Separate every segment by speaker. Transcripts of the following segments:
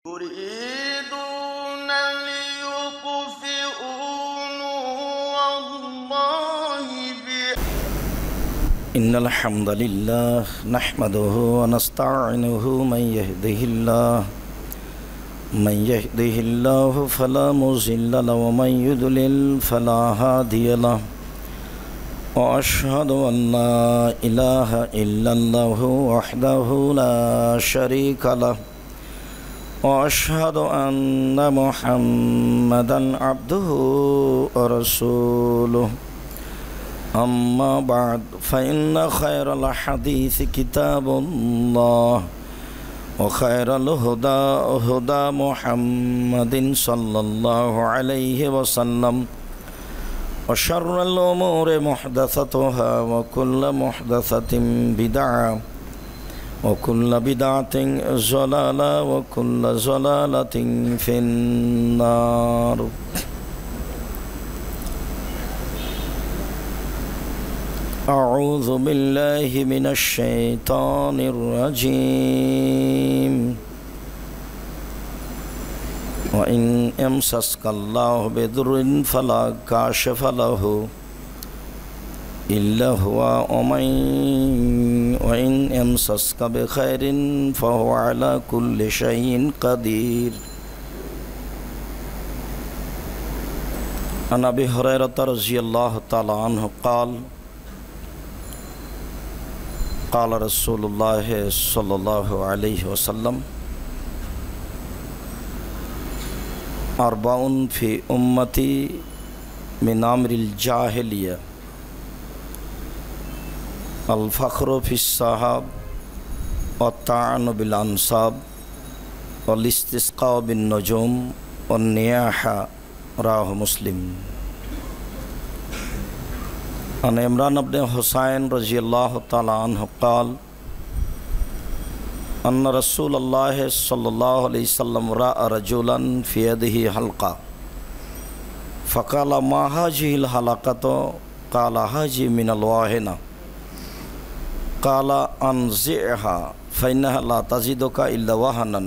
Speaker 1: يريدون ليطفئوا نور الله إن الحمد لله نحمده ونستعينه من يهده الله فلا مضل له ومن يضلل فلا هادي له وأشهد أن لا إله إلا الله وحده لا شريك له وأشهد أن محمدا عبده ورسوله أما بعد فإن خير الحديث كتاب الله وخير الهدى هدى محمد صلى الله عليه وسلم وشر الأمور محدثاتها وكل محدثة بدعة وكل بدعة ضلالة وكل ضلالة في النار أعوذ بالله من الشيطان الرجيم وإن يمسسك الله بضر فلا كاشف له إلا هو وإن يمسسك بخير فهو على كل شيء قدير عن أبي هريرة رضي الله تعالى عنه قال قال رسول الله صلى الله عليه وسلم أربع في أمتي من أمر الجاهلية الفخر في الصحاب والطعن بالأنساب والاستسقاء بالنجوم والنياحة رواه مسلم عن عمران بن حسين رضي الله تعالى عنه قال أن رسول الله صلى الله عليه وسلم رأى رجلا في يده حلقة فقال ما هذه الحلقة قال هذه من الواهنة قال أنزعها فإنها لا تزيدك إلا وهنا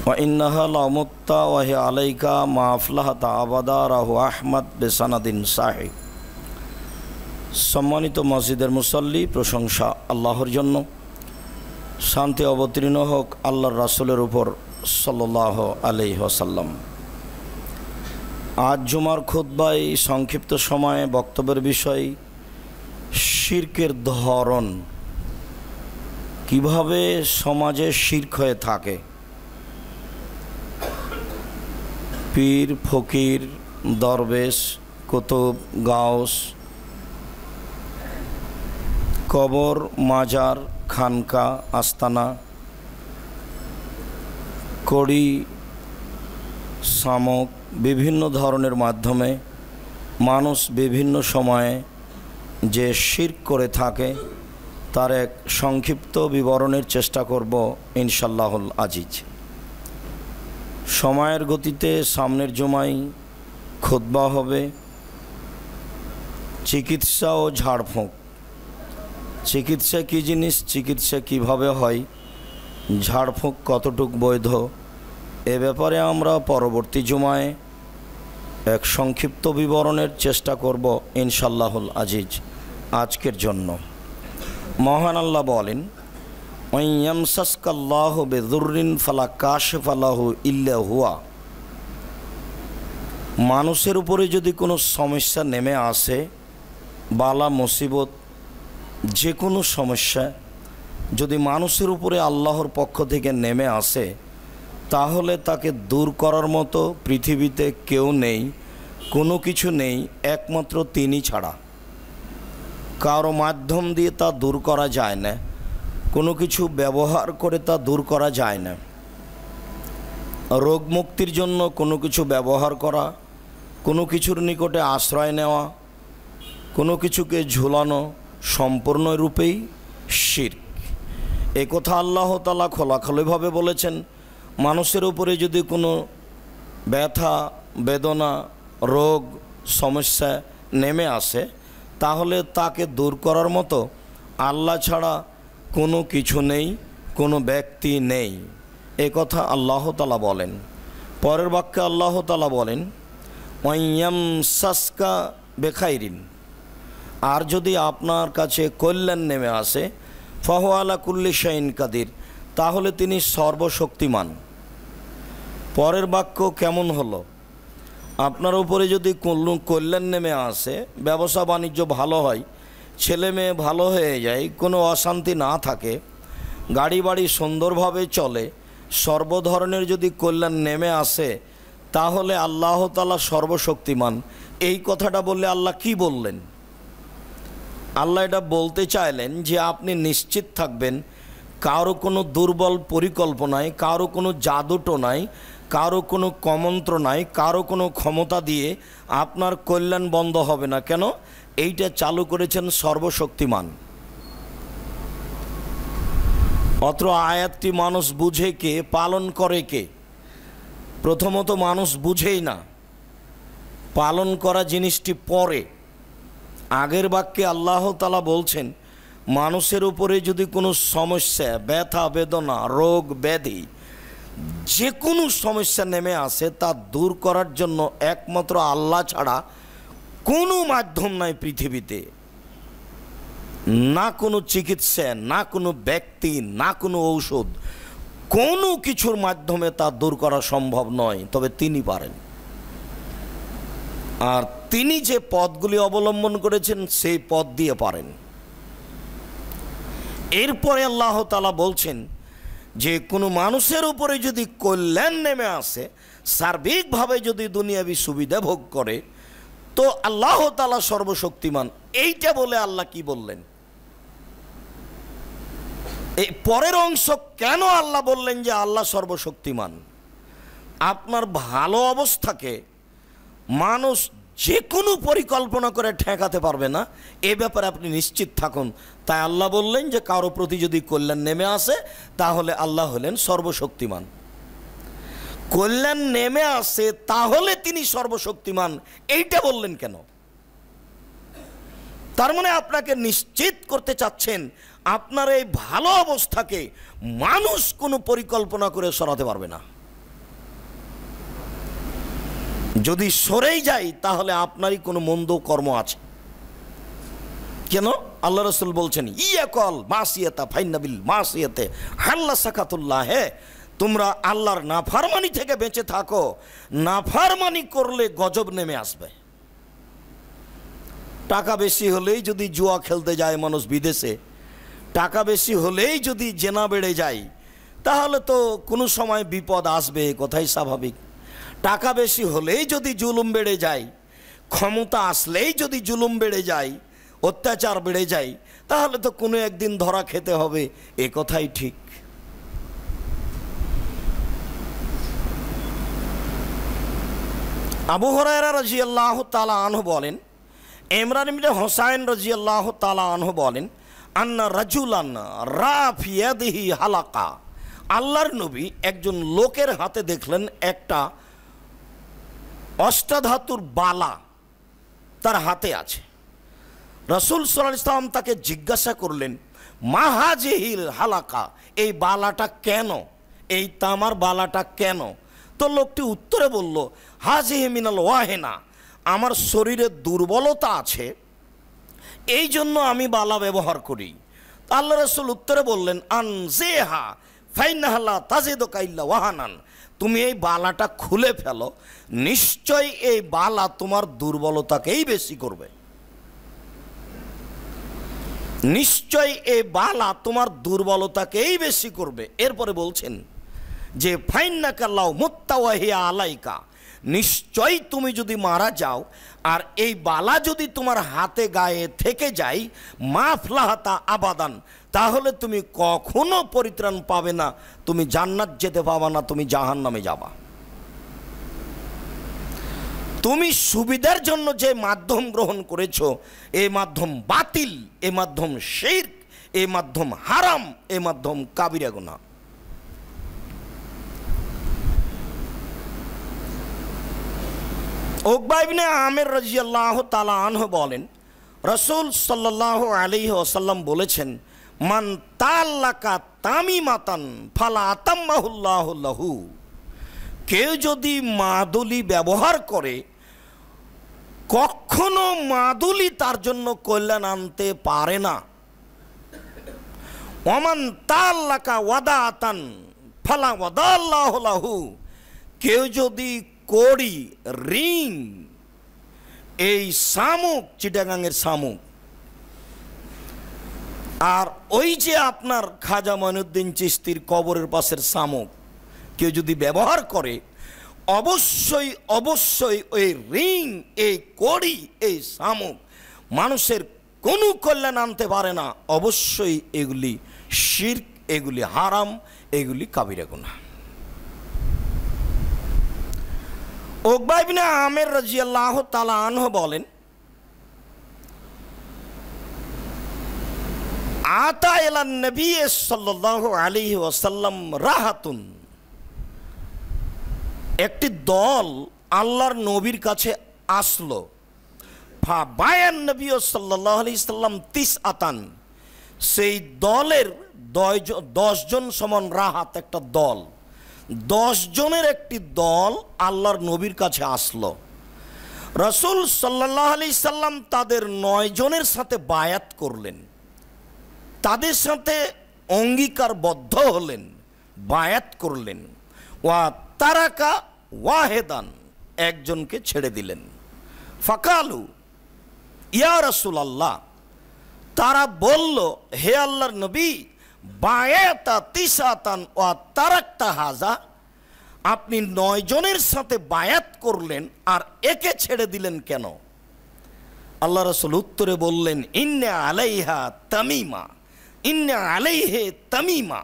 Speaker 1: وإنها لا مت وهي عليك ما أفلحت أبدا رواه أحمد بسند صحيح সম্মানিত মসজিদের মুসল্লি, প্রশংসা আল্লাহর জন্য, শান্তি অবতীর্ণ হোক আল্লাহর রাসূলের উপর সাল্লাল্লাহু আলাইহি ওয়াসাল্লাম। আজ জুমার খুতবায় সংক্ষিপ্ত সময়ে বক্তব্যের বিষয় শিরকের ধরন, কিভাবে সমাজে শিরক হয়ে থাকে। পীর, ফকির, দরবেশ, কুতুব, গাউস, কবর, মাজার, খানকা, আস্তানা, কড়ি, শামুক, বিভিন্ন ধরনের মাধ্যমে মানুষ বিভিন্ন সময়ে যে শিরক করে থাকে তার এক সংক্ষিপ্ত বিবরণের চেষ্টা করব ইনশাআল্লাহুল আজিজ। সময়ের গতিতে সামনের জুমায় খুতবা হবে চিকিৎসা ও ঝাড়ফুঁক। চিকিৎসা কী জিনিস, চিকিৎসা কিভাবে হয়, ঝাড়ফুঁক কতটুক বৈধ, এ ব্যাপারে আমরা পরবর্তী জুমায় এক সংক্ষিপ্ত বিবরণের চেষ্টা করব ইনশাআল্লাহুল আজিজ। আজকের জন্য মহান আল্লাহ বলেন, ওয়াইয়ামসাসকাল্লাহু বিদুররিন ফালা কাশিফা লাহু ইল্লা হুয়া। মানুষের উপরে যদি কোনো সমস্যা নেমে আসে, বালা মুসিবত, যে কোনো সমস্যা যদি মানুষের উপরে আল্লাহর পক্ষ থেকে নেমে আসে, তাহলে তাকে দূর করার মতো পৃথিবীতে কেউ নেই, কোনো কিছু নেই, একমাত্র তিনি ছাড়া। কারো মাধ্যম দিয়ে তা দূর করা যায় না, কোনো কিছু ব্যবহার করে তা দূর করা যায় না। রোগ মুক্তির জন্য কোনো কিছু ব্যবহার করা, কোনো কিছুর নিকটে আশ্রয় নেওয়া, কোনো কিছুকে ঝুলানো সম্পূর্ণরূপেই শিরক। এ কথা আল্লাহ তাআলা খোলাখুলিভাবে বলেছেন। মানুষের উপরে যদি কোনো ব্যথা, বেদনা, রোগ, সমস্যা নেমে আসে, তাহলে তাকে দূর করার মতো আল্লাহ ছাড়া কোনো কিছু নেই, কোনো ব্যক্তি নেই, এ কথা আল্লাহ তাআলা বলেন। পরের বাক্যে আল্লাহ তাআলা বলেন ওয়াইয়ামসাসকা বেখাইরিন, আর যদি আপনার কাছে কল্যাণ নেমে আসে ফাহু আলা কুল্লি শাইইন কাদির, তাহলে তিনি সর্বশক্তিমান। পরের বাক্য কেমন হলো? আপনার উপরে যদি কল্যাণ নেমে আসে, ব্যবসা বাণিজ্য ভালো হয়, ছেলে মেয়ে ভালো হয়ে যায়, কোনো অশান্তি না থাকে, গাড়ি বাড়ি সুন্দরভাবে চলে, সর্বধরনের যদি কল্যাণ নেমে আসে, তাহলে আল্লাহ তাআলা সর্বশক্তিমান। এই কথাটা বললে আল্লাহ কি বললেন? আল্লাহ এটা বলতে চাইলেন যে আপনি নিশ্চিত থাকবেন কারো কোনো দুর্বল পরিকল্পনায়, কারো কোনো জাদুটোনায়, কারো কোনো কমন্ত্রণায়, কারো কোনো ক্ষমতা দিয়ে আপনার কল্যাণ বন্ধ হবে না। কেন? এইটা চালু করেছেন সর্বশক্তিমান। অত্র আয়াতটি মানুষ বুঝে কে, পালন করে কে? প্রথমত মানুষ বুঝেই না, পালন করা জিনিসটি পরে। আগের বাক্যে আল্লাহ তাআলা বলছেন মানুষের উপরে যদি কোনো সমস্যা, ব্যথা বেদনা, রোগ ব্যাধি, যে কোনো সমস্যা নেমে আসে তা দূর করার জন্য একমাত্র আল্লাহ ছাড়া কোনো মাধ্যম নাই পৃথিবীতে। না কোনো চিকিৎসা, না কোনো ব্যক্তি, না কোনো ঔষধ, কোনো কিছুর মাধ্যমে তা দূর করা সম্ভব নয়, তবে তিনি পারেন। আর তিনি যে পথগুলি অবলম্বন করেছেন সেই পথ দিয়ে পারেন। এরপরে আল্লাহ তাআলা বলছেন যে কোনো মানুষের উপরে যদি কল্যাণ নেমে আসে, সার্বিকভাবে যদি দুনিয়াবি সুবিধা ভোগ করে, তো আল্লাহ তাআলা সর্বশক্তিমান। এইটা বলে আল্লাহ কি বললেন? এই পরের অংশ কেন আল্লাহ বললেন যে আল্লাহ সর্বশক্তিমান? আপনার ভালো অবস্থাকে মানুষ যে কোনো পরিকল্পনা করে ঠেকাতে পারবে না, এ ব্যাপারে আপনি নিশ্চিত থাকুন। তাই আল্লাহ বললেন যে কারো প্রতি যদি কল্যাণ নেমে আসে, তাহলে আল্লাহ হলেন সর্বশক্তিমান। কল্যাণ নেমে আসে তাহলে তিনি সর্বশক্তিমান, এইটা বললেন কেন? তার মানে আপনাকে নিশ্চিত করতে চাচ্ছেন আপনার এই ভালো অবস্থাকে মানুষ কোনো পরিকল্পনা করে সরাতে পারবে না। যদি সরেই যায় তাহলে আপনারই কোনো মন্দ কর্ম আছে। কেন? আল্লাহ রাসূল বলছেন ইয়াকল মাসিয়াতা ফাইন্নাবিল মাসিয়াতে হাল্লা সাকাতুল্লাহ, হে তোমরা আল্লাহর নাফরমানি থেকে বেঁচে থাকো, নাফরমানি করলে গজব নেমে আসবে। টাকা বেশি হলেই যদি জুয়া খেলতে যায় মানুষ বিদেশে, টাকা বেশি হলেই যদি জেনা বেড়ে যায়, তাহলে তো কোনো সময় বিপদ আসবে, কথাই স্বাভাবিক। টাকা বেশি হলেই যদি জুলুম বেড়ে যায়, ক্ষমতা আসলেই যদি জুলুম বেড়ে যায়, অত্যাচার বেড়ে যায়, তাহলে তো কোনো একদিন ধরা খেতে হবে, এ কথাই ঠিক। আবু হুরায়রা রাদিয়াল্লাহু তাআলা আনহু বলেন, ইমরান ইবনে হুসাইন রাদিয়াল্লাহু তাআলা আনহু বলেন, আন্না রাজুলান রাফিয়াদিহি হালাকা, আল্লাহর নবী একজন লোকের হাতে দেখলেন একটা অষ্টাধাতুর বালা তার হাতে আছে। রাসূল সাল্লাল্লাহু আলাইহি ওয়াসাল্লাম তাকে জিজ্ঞাসা করলেন, মা হাজিহিল হালাকা, এই বালাটা কেন, এই তামার বালাটা কেন? তো লোকটি উত্তরে বলল, হাজিহি মিনাল ওয়াহেনা, আমার শরীরে দুর্বলতা আছে, এই জন্য আমি বালা ব্যবহার করি। আল্লাহ রাসূল উত্তরে বললেন, আনজিহা ফাইন্নাহা লা তাজিদুকা ইল্লা ওয়াহানান, তুমি এই বালাটা খুলে ফেলো, নিশ্চয় এই বালা তোমার দুর্বলতাকেই বেশি করবে, নিশ্চয় এই বালা তোমার দুর্বলতাকেই বেশি করবে। এরপরে বলছেন যে ফাইন্নাকা লাউ মুত্তা ওয়া হিয়া আলাইকা, নিশ্চয় তুমি যদি মারা যাও আর এই বালা যদি তোমার হাতে গায়ে থেকে যায়, মাফলাহাতা আবাদান, তাহলে তুমি কখনো পরিত্রাণ পাবে না, তুমি জান্নাত যেতে পাবা না, তুমি জাহান্নামে যাবা। তুমি সুবিধার জন্য যে মাধ্যম গ্রহণ করেছো, এই মাধ্যম বাতিল, এই মাধ্যম শিরক, এই মাধ্যম হারাম, এই মাধ্যম কাবিরা গুনাহ। উকবা ইবনে আমির রাদিয়াল্লাহু তাআলা আনহু বলেন, রাসূল সাল্লাল্লাহু আলাইহি ওয়াসাল্লাম বলেছেন, মান তাল্লাকা তামিমাতান ফালা আতাম্মাহুল্লাহু লাহু, কেউ যদি মাদুলি ব্যবহার করে কখনো মাদুলি তার জন্য কল্যাণ আনতে পারে না। ওমান তাল্লাকা ওয়াদাতান ফালা ওয়াদাল্লাহু লাহু, কেউ যদি কড়ি, রিং, এই শামুক, চিটাগাঙের শামুক, আর ওই যে আপনার খাজা মঈনুদ্দিন চিশতির কবরের পাশের শামুক কেউ যদি ব্যবহার করে, অবশ্যই অবশ্যই ওই রিং, এই কড়ি, এই শামুক মানুষের কোনো কল্যাণ আনতে পারে না। অবশ্যই এগুলি শিরক, এগুলি হারাম, এগুলি কাবিরা গুনাহ। উকবা ইবনে আমির রাদিয়াল্লাহু তাআলা আনহু বলেন, আতা ইলান নবী সাল্লাল্লাহু আলাইহি ওয়াসাল্লাম রাহাতুন, একটি দল আল্লাহর নবীর কাছে আসলো। ফাবায়ান নবী সাল্লাল্লাহু আলাইহি সাল্লাম তিসআতান, সেই দলের 10 জন সমান রাহাত, একটা দল, 10 জনের একটি দল আল্লাহর নবীর কাছে আসলো। রাসূল সাল্লাল্লাহু আলাইহি সাল্লাম তাদের 9 জনের সাথে বায়াত করলেন, তাদের সাথে অঙ্গীকারবদ্ধ হলেন, বায়াত করলেন। ওয়া তারাকা ওয়াহেদান, একজনকে ছেড়ে দিলেন। ফাকালু ইয়া রাসূলুল্লাহ, তারা বলল, হে আল্লাহর নবী, বায়াতা তিসাতান ওয়া তারাকতা হাজা, আপনি 9 জনের সাথে বায়াত করলেন আর একে ছেড়ে দিলেন কেন? আল্লাহ রাসূল উত্তরে বললেন, ইন্না আলাইহা তামিমা, ইন্না আলাইহে তামিমা,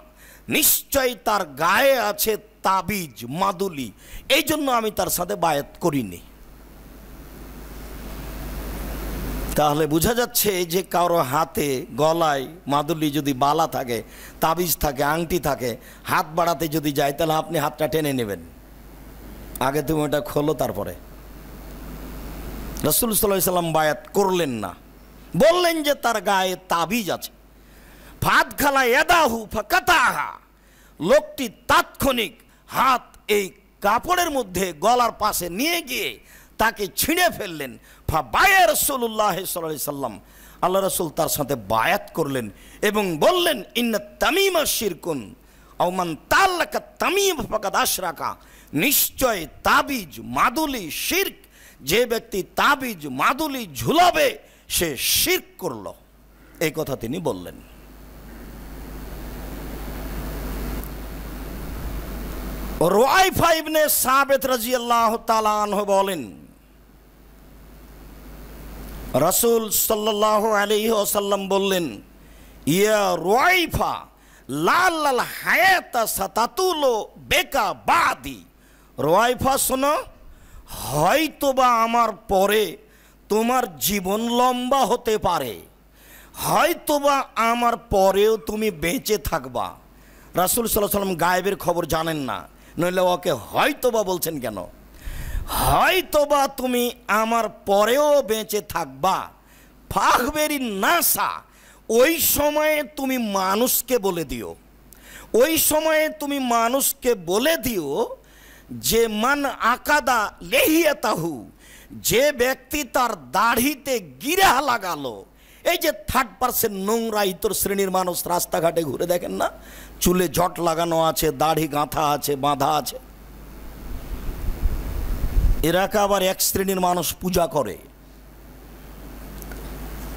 Speaker 1: নিশ্চয় তার গায়ে আছে তাবিজ, মাদুলি, এই জন্য আমি তার সাথে বায়াত করিনি। তাহলে বোঝা যাচ্ছে যে কারো হাতে, গলায় মাদুলি যদি বালা থাকে, তাবিজ থাকে, আংটি থাকে, হাত বাড়াতে যদি যায় তাহলে আপনি হাতটা টেনে নেবেন, আগে তুমি ওটা খোলো তারপরে। রাসূল সাল্লাল্লাহু আলাইহি সাল্লাম বায়াত করলেন না, বললেন যে তার গায়ে তাবিজ আছে। ফাদ খালা ইয়াদাহু ফাকাতাহা, লোকটি তাৎক্ষণিক হাত এই কাপড়ের মধ্যে গলার পাশে নিয়ে গিয়ে তাকে ছিঁড়ে ফেললেন। ফাবায়া রাসূলুল্লাহ সাল্লাল্লাহু আলাইহি সাল্লাম, আল্লাহ রাসূল তার সাথে বায়াত করলেন এবং বললেন, ইন্না তামিমা শিরকুন আও মান তাল্লাকা তামিম ফাকাদ আশরাকা, নিশ্চয় তাবিজ, মাদুলি শিরক, যে ব্যক্তি তাবিজ, মাদুলি ঝুলাবে সে শিরক করল, এই কথা তিনি বললেন। রুয়াইফা ইবনে সাবিত রাদিয়াল্লাহু তাআলা আনহু বলেন, রাসূল সাল্লাল্লাহু আলাইহি ওয়াসাল্লাম বললেন, ইয়া রুয়াইফা লাল হায়াতা সাতাতুলো বেকা বাদি, রুয়াইফা শোনো, হয়তোবা আমার পরে তোমার জীবন লম্বা হতে পারে, হয়তোবা আমার পরেও তুমি বেঁচে থাকবা। রাসূল সাল্লাল্লাহু আলাইহি ওয়াসাল্লাম গায়েবের খবর জানেন না, নইলে ওকে হয়তোবা বলছেন কেন? হয়তোবা তুমি আমার পরেও বেঁচে থাকবা। ফাখবেরি নাসা, ওই সময়ে তুমি মানুষকে বলে দিও, ওই সময়ে তুমি মানুষকে বলে দিও যে মান আকাদা লেহিয়াতাহু, যে ব্যক্তি তার দাড়িতে গিরা লাগালো, এই যে 3% নোংরা ইতর শ্রেণীর মানুষ রাস্তাঘাটে ঘুরে দেখেন না, চুলে জট লাগানো আছে, দাড়ি গাঁথা আছে, বাঁধা আছে, এরাকে আবার এক শ্রেণীর মানুষ পূজা করে।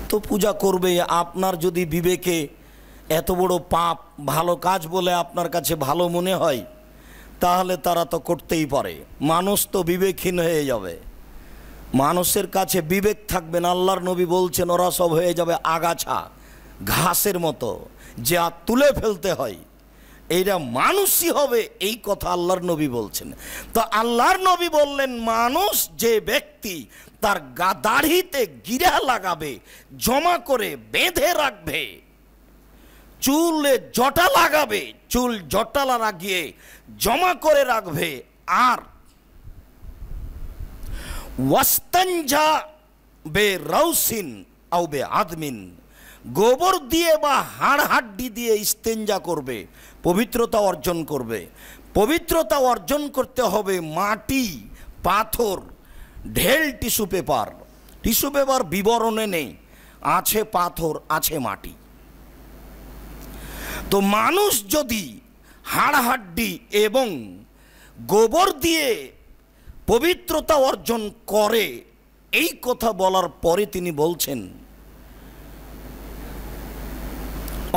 Speaker 1: তো পূজা করবে, আপনার যদি বিবেকে এত বড় পাপ ভালো কাজ বলে আপনার কাছে ভালো মনে হয়, তাহলে তারা তো করতেই পারে। মানুষ তো বিবেকহীন হয়ে যাবে, মানুষের কাছে বিবেক থাকবে না। আল্লাহর নবী বলছেন ওরা সব হয়ে যাবে আগাছা, ঘাসের মতো, যা তুলে ফেলতে হয়, এইটা মানুষই হবে, এই কথা আল্লাহর নবী বলছেন। তো আল্লাহর নবী বললেন, মানুষ যে ব্যক্তি তার দাড়িতে গিরা লাগাবে, জমা করে বেঁধে রাখবে, চুলে জটা লাগাবে, চুল জটা লাগিয়ে জমা করে রাখবে, আর ওয়াস্তানজা বে রাউসিন আও বে আদমিন, গোবর দিয়ে বা হাড় হাড্ডি দিয়ে ইস্তেঞ্জা করবে, পবিত্রতা অর্জন করবে। পবিত্রতা অর্জন করতে হবে মাটি, পাথর, ঢেল, টিস্যু পেপার। টিস্যু পেপার বিবরণে নেই, আছে পাথর, আছে মাটি। তো মানুষ যদি হাড় হাড্ডি এবং গোবর দিয়ে পবিত্রতা অর্জন করে, এই কথা বলার পরে তিনি বলছেন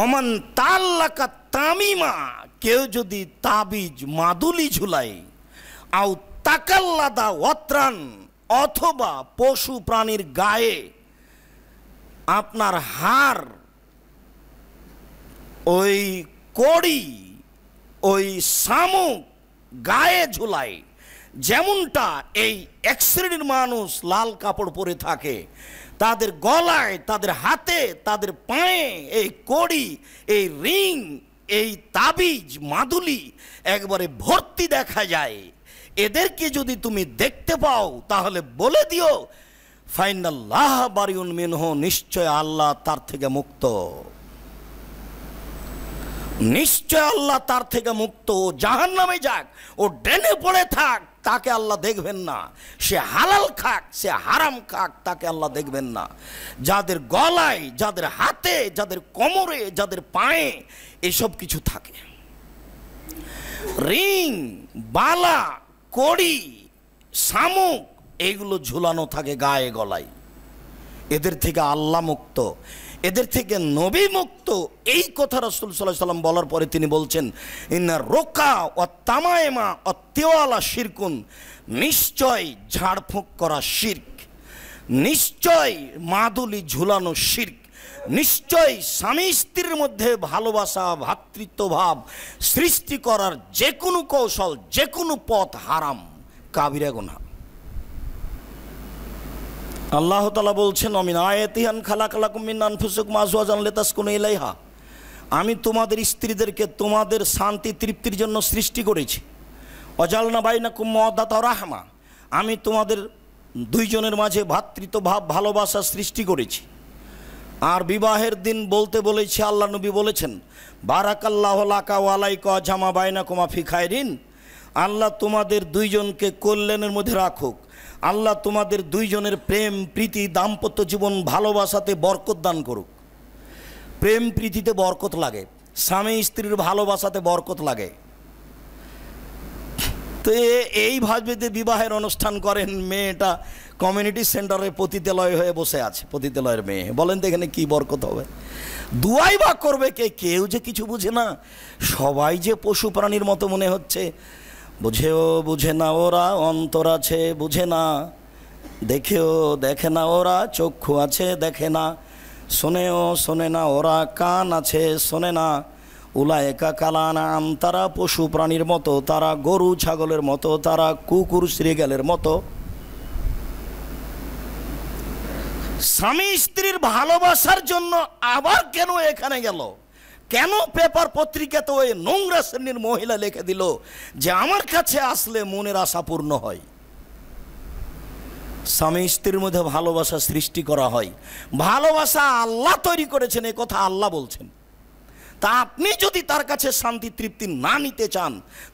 Speaker 1: অমান তাল্লাকা তামিমা, কেউ যদি তাবিজ মাদুলি ঝুলায়, আও তাকাল্লাদা ওয়াত্রান, অথবা পশু প্রাণীর গায়ে আপনার হাড়, ওই কড়ি, ওই শামুক গায়ে ঝুলায়, যেমনটা এই এক শ্রেণীর মানুষ লাল কাপড় পরে থাকে, তাদের গলায়, তাদের হাতে, তাদের পায়ে এই কড়ি, এই রিং, এই তাবিজ মাদুলি একবারে ভর্তি দেখা যায়, এদেরকে যদি তুমি দেখতে পাও তাহলে বলে দিও ফাইনাল্লাহ বারিউন মিনহু, নিশ্চয় আল্লাহ তার থেকে মুক্ত, নিশ্চয় আল্লাহ তার থেকে মুক্ত। ও জাহান্নামে যাক, ও ডেনে পড়ে থাক, তাকে আল্লাহ দেখবেন না। সে হালাল খাক, সে হারাম খাক, তাকে আল্লাহ দেখবেন না। যাদের গলায়, যাদের হাতে, যাদের কোমরে, যাদের পায়ে এসব কিছু থাকে, রিং, বালা, কড়ি, শামুক, এইগুলো ঝুলানো থাকে গায়ে গলায়, এদের থেকে আল্লাহ মুক্ত, এদের থেকে নবী মুক্ত। এই কথা রাসূল সাল্লাল্লাহু আলাইহি সাল্লাম বলার পরে তিনি বলছেন ইন্না রোকা ও তামায়েমা ও তেওয়ালা শিরকুন, নিশ্চয় ঝাড়ফুঁক করা শিরক, নিশ্চয় মাদুলি ঝুলানো শিরক, নিশ্চয় স্বামী স্ত্রীর মধ্যে ভালোবাসা, ভ্রাতৃত্বভাব সৃষ্টি করার যে কোনো কৌশল, যে কোনো পথ হারাম, কাবিরা গুনাহ। আল্লাহ তাআলা বলছেন অমিন আয়াতিহান খালাকালাকুম মিন আনফুসিকুম আজওয়াজান লিতাসকুনু ইলাইহা, আমি তোমাদের স্ত্রীদেরকে তোমাদের শান্তি তৃপ্তির জন্য সৃষ্টি করেছি। ওয়াজালনা বাইনাকুম মাওয়াদাতা ওয়া রাহমা, আমি তোমাদের দুইজনের মাঝে ভ্রাতৃত্বভাব, ভালোবাসা সৃষ্টি করেছি। আর বিবাহের দিন বলতে বলেছি, আল্লাহ নবী বলেছেন বারাকাল্লাহু লাকা ওয়া আলাইকা জামা বাইনাকুমা ফি খায়রিন, আল্লাহ তোমাদের দুইজনকে কল্যাণের মধ্যে রাখুক, আল্লাহ তোমাদের দুইজনের প্রেম প্রীতি দাম্পত্য জীবন ভালোবাসাতে বরকত দান করুক। প্রেম প্রীতিতে বরকত লাগে, স্বামী স্ত্রীর ভালোবাসাতে বরকত লাগে। তো এইভাবে যে বিবাহের অনুষ্ঠান করেন, মেয়েটা কমিউনিটি সেন্টারে পতিতালয় হয়ে বসে আছে, পতিতালয়ের মেয়ে, বলেন তো এখানে কি বরকত হবে? দুয়াই বা করবে কে? কেউ যে কিছু বুঝে না, সবাই যে পশু প্রাণীর মতো মনে হচ্ছে। বুঝেও বুঝে না ওরা, অন্তর আছে বুঝে না, দেখেও দেখে না ওরা, চক্ষু আছে দেখে না, শোনেও শোনে না ওরা, কান আছে শোনে না। উলায়েকা কালানাম, তারা পশু প্রাণীর মতো, তারা গরু ছাগলের মতো, তারা কুকুর শ্রীগালের মতো। স্বামী স্ত্রীর ভালোবাসার জন্য আবার কেন এখানে গেল? কেন পেপার পত্রিকাতে ওই নোংরা শ্রেণীর মহিলা লিখে দিল যে আমার কাছে আসলে মনের আশা পূর্ণ হয়? স্বামী স্ত্রীর মধ্যে ভালোবাসা সৃষ্টি করা হয়, ভালোবাসা আল্লাহ তৈরি করেছেন, এ কথা আল্লাহ বলছেন। তা আপনি যদি তার কাছে শান্তি তৃপ্তি না নিতে চান,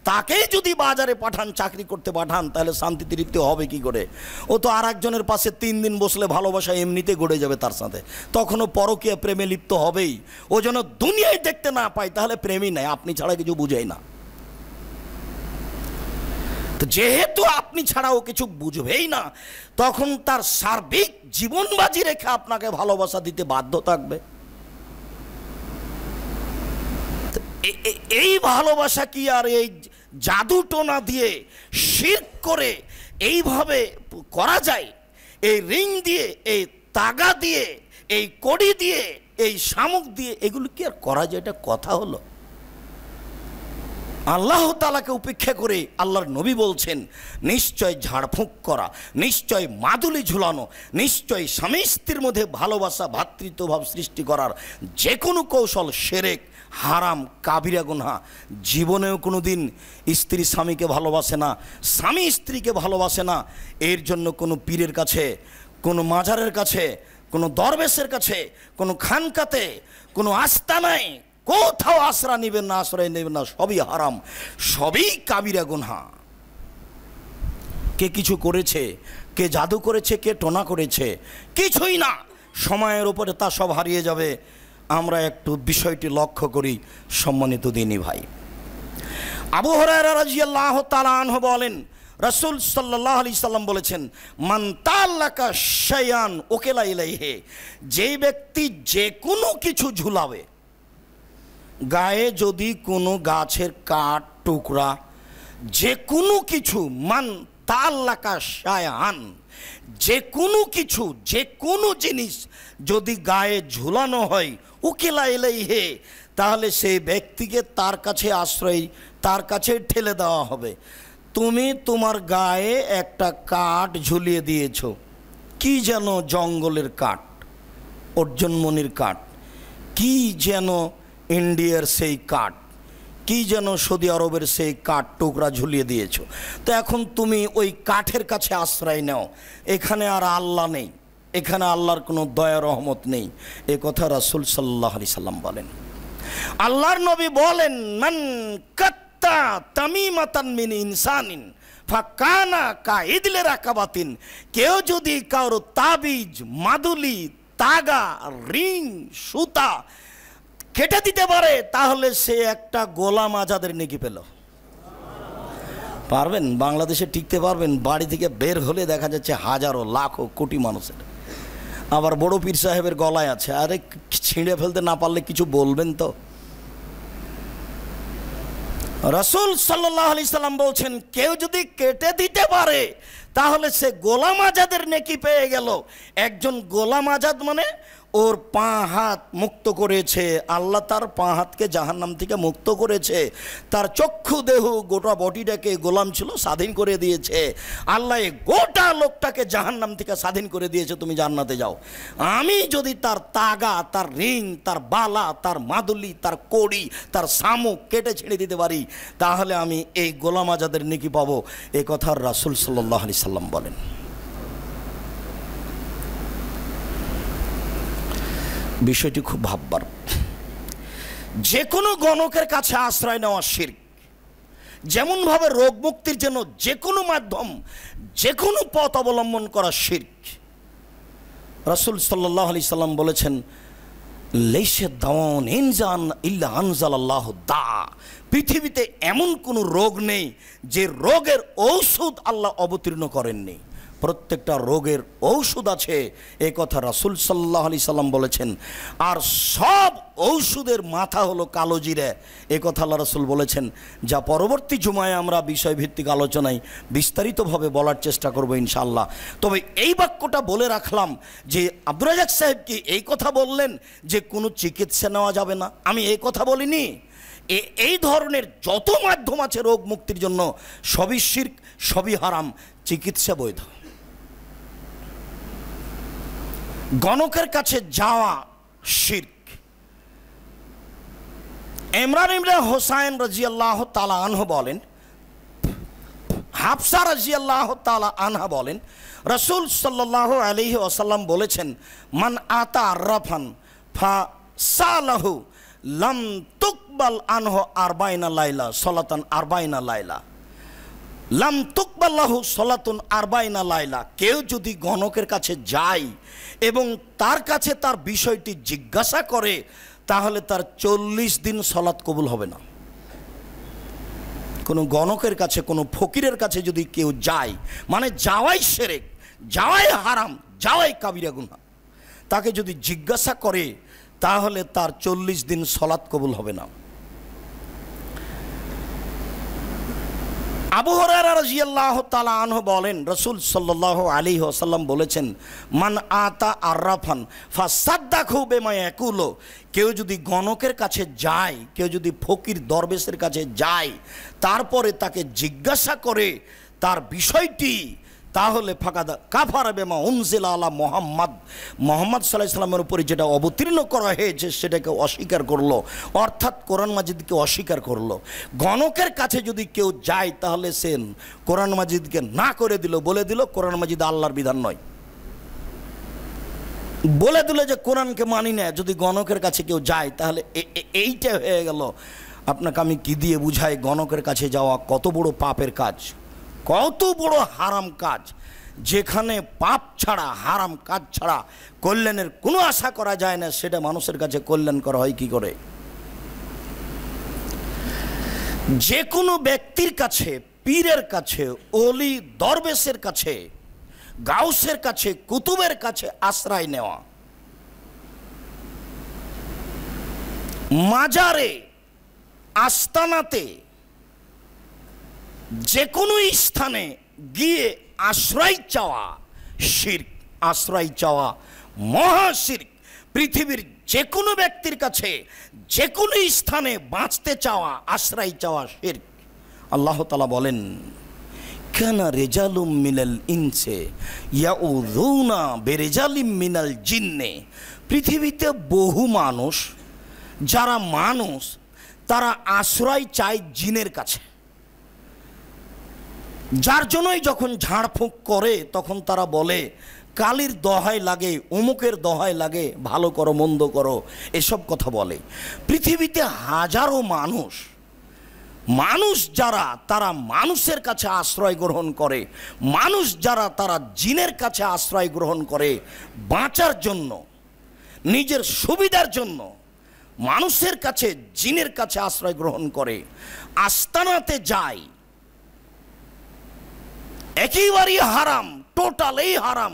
Speaker 1: তাকেই যদি বাজারে পাঠান, চাকরি করতে পাঠান, তাহলে শান্তি তৃপ্তি হবে কি করে? ও তো আর একজনের পাশে 3 দিন বসলে ভালোবাসা এমনিতে গড়ে যাবে তার সাথে, তখনও পরকীয়া প্রেমে লিপ্ত হবেই। ও যেন দুনিয়ায় দেখতে না পায়, তাহলে প্রেমই নাই, আপনি ছাড়া কিছু বুঝেই না। তো যেহেতু আপনি ছাড়া ও কিছু বুঝবেই না, তখন তার সার্বিক জীবন বাজি রেখে আপনাকে ভালোবাসা দিতে বাধ্য থাকবে। এই ভালোবাসা কি আর এই জাদু টোনা দিয়ে শিরক করে এইভাবে করা যায়? এই রিং দিয়ে, এই তাগা দিয়ে, এই কড়ি দিয়ে, এই শামুক দিয়ে এগুলো কি আর করা যায়? এটা কথা হলো? আল্লাহ তাআলাকে উপেক্ষা করে আল্লাহর নবী বলছেন নিশ্চয় ঝাড়ফুঁক করা, নিশ্চয় মাদুলি ঝুলানো, নিশ্চয় স্বামী স্ত্রীর মধ্যে ভালোবাসা ভ্রাতৃত্বভাব সৃষ্টি করার যে কোনো কৌশল শিরক, হারাম, কাবিরা গুনাহ। জীবনেও কোনো দিন স্ত্রী স্বামীকে ভালোবাসে না, স্বামী স্ত্রীকে ভালোবাসে না। এর জন্য কোনো পীরের কাছে, কোনো মাজারের কাছে, কোনো দরবেশের কাছে, কোনো খানকাতে, কোনো আস্তানায় কোথাও আশ্রয় নেবেন না, আশ্রয় নেবেন না, সবই হারাম, সবই কাবিরা গুনহা। কে কিছু করেছে, কে জাদু করেছে, কে টোনা করেছে, কিছুই না, সময়ের উপরে তা সব হারিয়ে যাবে। আমরা একটু বিষয়টি লক্ষ্য করি সম্মানিত দিনী ভাই। আবু হুরায়রা রাদিয়াল্লাহু তাআলা আনহু বলেন, রাসূল সাল্লাল্লাহু আলাইহি সাল্লাম বলেছেন, মান তাআল্লাকা শাইআন উকিলা ইলাইহি, যে ব্যক্তি যে কোনো কিছু ঝুলাবে, গায়ে যদি কোনো গাছের কাঠ টুকরা, যে কোনো কিছু, মান তাআল্লাকা শাইআন, যে কোনো কিছু, যে কোনো জিনিস যদি গায়ে ঝুলানো হয়, উকিলা ইলাইহি, তাহলে সেই ব্যক্তিকে তার কাছে আশ্রয়, তার কাছে ঠেলে দেওয়া হবে। তুমি তোমার গায়ে একটা কাঠ ঝুলিয়ে দিয়েছ, কি যেন জঙ্গলের কাঠ, অর্জুনমণির কাঠ, কি যেন ইন্ডিয়ার সেই কাঠ, কি যেন সৌদি আরবের সেই কাঠ টুকরা ঝুলিয়ে দিয়েছ। তো এখন তুমি ওই কাঠের কাছে আশ্রয় নাও, এখানে আর আল্লাহ নেই, এখানে আল্লাহর কোনো দয়া রহমত নেই। এ কথা রাসূল সাল্লাল্লাহু আলাইহি সাল্লাম বলেন। আল্লাহর নবী বলেন, মান কাত্তা তামিমাতান মিন ইনসানিন ফাকানা কাইদলি রাকাবাতিন, কেউ যদি কারো তাবিজ, মাদুলি, তাগা, রিং, সুতা কেটে দিতে পারে, তাহলে সে একটা গোলাম আজাদের নেকি পেল। পারবেন? বাংলাদেশে টিকতে পারবেন? বাড়ি থেকে বের হলে দেখা যাচ্ছে হাজারো, লাখো, কোটি মানুষের। আবার বড় পীর সাহেবের গলায় আছে, আরে ছিঁড়ে ফেলতে না পারলে কিছু বলবেন তো। রাসূল সাল্লাল্লাহু আলাইহি সাল্লাম বলছেন, কেউ যদি কেটে দিতে পারে তাহলে সে গোলাম আজাদের নেকি পেয়ে গেল। একজন গোলাম আজাদ মানে ওর পা হাত মুক্ত করেছে, আল্লাহ তার পা হাতকে জাহান্নাম থেকে মুক্ত করেছে, তার চক্ষু দেহ গোটা বডিটাকে গোলাম ছিল স্বাধীন করে দিয়েছে, আল্লাহ গোটা লোকটাকে জাহান্নাম থেকে স্বাধীন করে দিয়েছে, তুমি জান্নাতে যাও। আমি যদি তার তাগা, তার রিং, তার বালা, তার মাদুলি, তার কড়ি, তার শামুক কেটে ছেড়ে দিতে পারি, তাহলে আমি এই গোলাম আজাদের নেকি পাবো। এ কথা রাসূল সাল্লাল্লাহু আলাইহি সাল্লাম বলেন। বিষয়টি খুব ভাববার। যে কোনো গণকের কাছে আশ্রয় নেওয়া শিরক। যেমনভাবে রোগ মুক্তির জন্য যে কোনো মাধ্যম, যে কোনো পথ অবলম্বন করা শিরক। রাসূল সাল্লাল্লাহু আলাইহি সাল্লাম বলেছেন, লাইসা দাওয়ান ইনজান ইল্লা আনজালাল্লাহু দা, পৃথিবীতে এমন কোনো রোগ নেই যে রোগের ঔষধ আল্লাহ অবতীর্ণ করেননি। প্রত্যেকটা রোগের ঔষধ আছে, এ কথা রাসূল সাল্লাল্লাহু আলাইহি সাল্লাম বলেছেন। আর সব ঔষধের মাথা হলো কালো জিরা, এ কথা আল্লাহ রাসূল বলেছেন, যা পরবর্তী জুমায় আমরা বিষয়ভিত্তিক আলোচনায় বিস্তারিতভাবে বলার চেষ্টা করব ইনশাআল্লাহ। তবে এই বাক্যটা বলে রাখলাম যে আব্দুর রাজ্জাক সাহেব কি এই কথা বললেন যে কোনো চিকিৎসা নেওয়া যাবে না? আমি এই কথা বলিনি। এই ধরনের যত মাধ্যম আছে রোগ মুক্তির জন্য, সবই শিরক, সবই হারাম, চিকিৎসা বৈধ। গণকের কাছে যাওয়া শিরক। ইমরান ইবনে হুসাইন রাদিয়াল্লাহু তাআলা আনহু বলেন, হাফসা রাদিয়াল্লাহু তাআলা আনহা বলেন, রাসূল সাল্লাল্লাহু আলাইহি ওয়াসাল্লাম বলেছেন, মান আতা আররাফান ফাসালাহু লাম তুকবাল আনহু আরবাইনা লাইলা সালাতান আরবাইনা লাইলা, লাম তুকবাল্লাহু সালাতুন আরবাইনা লাইলা। কেউ যদি গণকের কাছে যায় এবং তার কাছে তার বিষয়টি জিজ্ঞাসা করে, তাহলে তার 40 দিন সালাত কবুল হবে না। কোনো গণকের কাছে, কোনো ফকিরের কাছে যদি কেউ যায়, মানে যাওয়াই শিরক, যাওয়াই হারাম, যাওয়াই কাবিরা গুনাহ, তাকে যদি জিজ্ঞাসা করে তাহলে তার 40 দিন সালাত কবুল হবে না। আবু হুরায়রা রাদিয়াল্লাহু তাআলা আনহু বলেন, রাসূল সাল্লাল্লাহু আলাইহি ওয়াসাল্লাম বলেছেন, মান আতা আররাফান ফাসাদ্দাকহু বিমা ইয়াকুলু, কেউ যদি গণকের কাছে যায়, কেউ যদি ফকির দরবেশের কাছে যায়, তারপরে তাকে জিজ্ঞাসা করে তার বিষয়টি, তাহলে ফাকাদ কাফারা বিমা উনজিলা আলা মুহাম্মদ, মুহাম্মদ সাল্লাল্লাহু আলাইহি ওয়াসাল্লামের উপরে যেটা অবতীর্ণ করা হয়েছে সেটাকে অস্বীকার করলো, অর্থাৎ কোরআন মাজিদকে অস্বীকার করলো। গণকের কাছে যদি কেউ যায় তাহলে সে কোরআন মাজিদকে না করে দিল, বলে দিল কোরআন মাজিদ আল্লাহর বিধান নয়। বলে দিলে যে কোরআনকে মানি না, যদি গণকের কাছে কেউ যায় তাহলে এইটা হয়ে গেল। আপনাকে আমি কি দিয়ে বুঝাই গণকের কাছে যাওয়া কত বড় পাপের কাজ, কত বড় হারাম কাজ, যেখানে পাপ ছাড়া, হারাম কাজ ছাড়া কল্যাণের কোনো আশা করা যায় না, সেটা মানুষের কাছে কল্যাণ করা হয় কি করে? যে কোনো ব্যক্তির কাছে, পীরের কাছে, ওলি দরবেশের কাছে, গাউসের কাছে, কুতুবের কাছে আশ্রয় নেওয়া, মাজারে, আস্তানাতে, যে কোনো স্থানে গিয়ে আশ্রয় চাওয়া শিরক, আশ্রয় চাওয়া মহা শিরক। পৃথিবীর যে কোনো ব্যক্তির কাছে যে কোনো স্থানে বাঁচতে চাওয়া, আশ্রয় চাওয়া শিরক। আল্লাহ তাআলা বলেন, কানা রিজালুম মিনাল ইনসে ইয়াউযুনা বিরিজালিম মিনাল জিন্নে। পৃথিবীতে বহু মানুষ, যারা মানুষ, তারা আশ্রয় চায় জিনের কাছে। যার জন্যই যখন ঝাড়ফুঁক করে তখন তারা বলে কালির দোহাই লাগে, অমুকের দোহাই লাগে, ভালো করো মন্দ করো, এসব কথা বলে। পৃথিবীতে হাজারো মানুষ, মানুষ যারা, তারা মানুষের কাছে আশ্রয় গ্রহণ করে। মানুষ যারা, তারা জিনের কাছে আশ্রয় গ্রহণ করে বাঁচার জন্য, নিজের সুবিধার জন্য। মানুষের কাছে, জিনের কাছে আশ্রয় গ্রহণ করে, আস্তানাতে যায়, একেবারেই হারাম, টোটালি হারাম,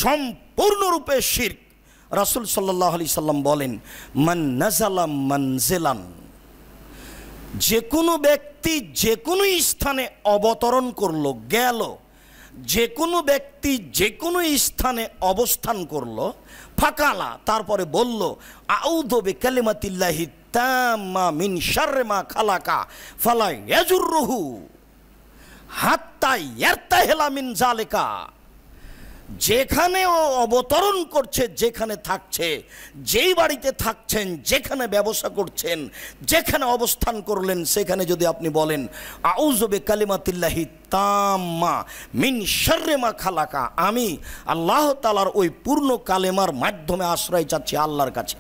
Speaker 1: সম্পূর্ণরূপে শিরক। রাসূল সাল্লাল্লাহু আলাইহি সাল্লাম বলেন, মান নাযালা মানজিলান, যে কোনো ব্যক্তি যে কোনো স্থানে অবতরণ করলো, গেল, যে কোনো ব্যক্তি যে কোনো স্থানে অবস্থান করলো, ফাকালা, তারপরে বলল আউযু বিকালিমাতিল্লাহি তাম্মা মিন শাররি মা খালাকা ফালা ইয়াজুররুহু হাত্তা ইয়ারতাহিলা মিন যালিকা। যেখানে ও অবতরণ করছে, যেখানে থাকছে, যেই বাড়িতে থাকছেন, যেখানে ব্যবসা করছেন, যেখানে অবস্থান করলেন, সেখানে যদি আপনি বলেন আউযু বিকালিমাতিল্লাহি তাম্মা মিন শাররি মা খালাকা, আমি আল্লাহ তাআলার ওই পূর্ণ কালেমার মাধ্যমে আশ্রয় চাচ্ছি আল্লাহর কাছে।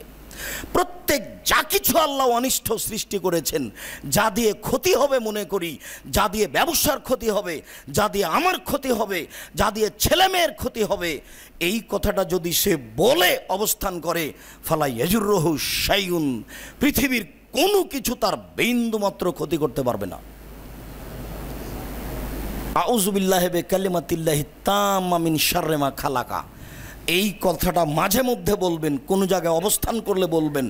Speaker 1: প্রত্যেক যা কিছু আল্লাহ অনিষ্ট সৃষ্টি করেছেন, যা দিয়ে ক্ষতি হবে মনে করি, যা দিয়ে ব্যবসার ক্ষতি হবে, যা দিয়ে আমার ক্ষতি হবে, যা দিয়ে ছেলেমেয়ের ক্ষতি হবে, এই কথাটা যদি সে বলে অবস্থান করে, ফালা ইয়াজুররুহু শাইউন, পৃথিবীর কোনো কিছু তার বিন্দুমাত্র ক্ষতি করতে পারবে না। আউযু বিল্লাহি বিকালিমাতিল্লাহি তাম্মা মিন শাররি মা খালাকা, এই কথাটা মাঝে মধ্যে বলবেন, কোনো জায়গায় অবস্থান করলে বলবেন,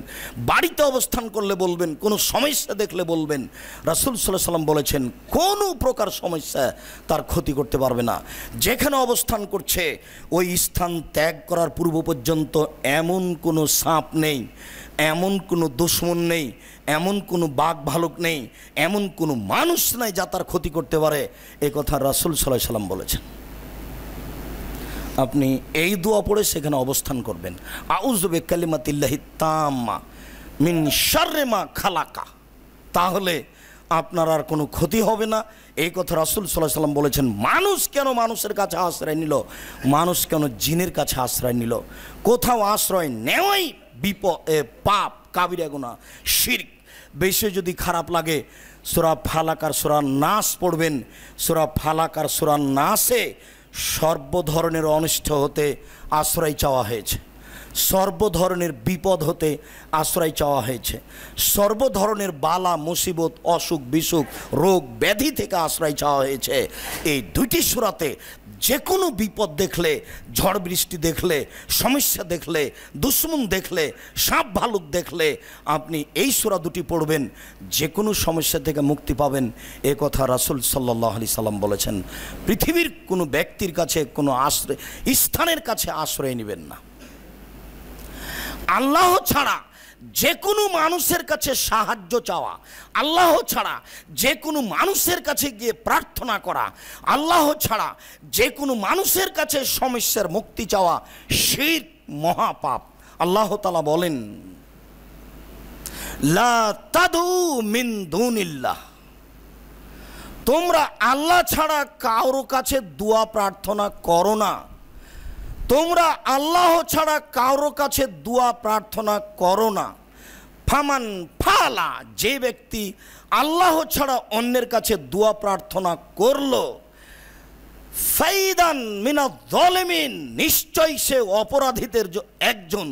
Speaker 1: বাড়িতে অবস্থান করলে বলবেন, কোনো সমস্যা দেখলে বলবেন। রাসূল সাল্লাল্লাহু আলাইহি সাল্লাম বলেছেন কোনো প্রকার সমস্যা তার ক্ষতি করতে পারবে না। যেখানে অবস্থান করছে ওই স্থান ত্যাগ করার পূর্ব পর্যন্ত এমন কোনো সাপ নেই, এমন কোনো দুশমন নেই, এমন কোনো বাঘ ভালুক নেই, এমন কোনো মানুষ নাই যা তার ক্ষতি করতে পারে। এই কথা রাসূল সাল্লাল্লাহু আলাইহি সাল্লাম বলেছেন। আপনি এই দোয়া পড়ে সেখানে অবস্থান করবেন, আউযু বিকালিমাতিল্লাহি তাম্মা মিন শাররি মা খালাকা, তাহলে আপনার আর কোনো ক্ষতি হবে না। এই কথা রাসূল সাল্লাল্লাহু আলাইহি সাল্লাম বলেছেন। মানুষ কেন মানুষের কাছে আশ্রয় নিল? মানুষ কেন জিনের কাছে আশ্রয় নিল? কোথাও আশ্রয় নেওয়াই পাপ, কাবিরা গুনাহ, শিরক। বেশি যদি খারাপ লাগে সূরা ফালাক আর সূরা নাস পড়বেন। সূরা ফালাক আর সূরা নাসে সর্ব ধরনের অনিষ্ট হতে আশ্রয় চাওয়া হয়েছে, সর্ব ধরনের বিপদ হতে আশ্রয় চাওয়া হয়েছে, সর্ব ধরনের বালা মুসিবত, অসুখ বিসুখ, রোগ ব্যাধি থেকে আশ্রয় চাওয়া হয়েছে। এই দুইটি সূরাতে যে কোনো বিপদ দেখলে, ঝড় বৃষ্টি দেখলে, সমস্যা দেখলে, দুশ্মন দেখলে, সাপ ভালুক দেখলে আপনি এই সূরা দুটি পড়বেন, যে কোনো সমস্যা থেকে মুক্তি পাবেন। এ কথা রাসূল সাল্লাল্লাহু আলাইহি সাল্লাম বলেছেন। পৃথিবীর কোনো ব্যক্তির কাছে, কোনো আশ্রয় স্থানের কাছে আশ্রয় নেবেন না। আল্লাহ ছাড়া যে কোনো মানুষের কাছে সাহায্য চাওয়া, আল্লাহ ছাড়া যে কোনো মানুষের কাছে গিয়ে প্রার্থনা করা, আল্লাহ ছাড়া যে কোনো মানুষের কাছে সমস্যার মুক্তি চাওয়া শিরক, মহাপাপ। আল্লাহ তাআলা বলেন, লা তাদু মিন দুনিল্লাহ, তোমরা আল্লাহ ছাড়া কারো কাছে দোয়া প্রার্থনা করো না। তোমরা আল্লাহ ছাড়া কারো কাছে দোয়া প্রার্থনা করো না। ফামান ফালা, যে ব্যক্তি আল্লাহ ছাড়া অন্যের কাছে দোয়া প্রার্থনা করলো, ফাইদান মিনাজ জালিমিন, নিশ্চয়ই সে অপরাধীদের একজন,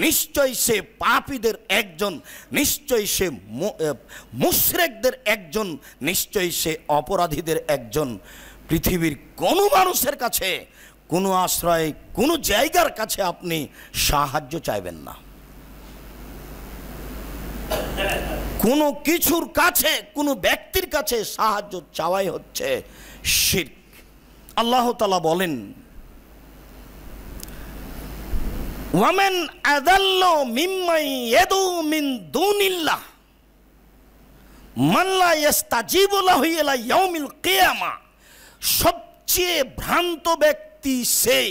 Speaker 1: নিশ্চয়ই সে পাপীদের একজন, নিশ্চয়ই সে মুশরিকদের একজন, নিশ্চয়ই সে অপরাধীদের একজন। পৃথিবীর কোনো মানুষের কাছে, কোনো আশ্রয়, কোনো জায়গার কাছে আপনি সাহায্য চাইবেন না। কোনো কিছুর কাছে, কোনো ব্যক্তির কাছে সাহায্য চাওয়াই হচ্ছে শিরক। আল্লাহ তাআলা বলেন, ওয়ামান আযাল্লু মিম্মান ইয়াদউ মিন দুনিল্লাহ মান লা ইস্তাজিবু লাহু ইলা ইয়াউমিল কিয়ামা। সবচেয়ে ভ্রান্ত ব্যক্তি সেই,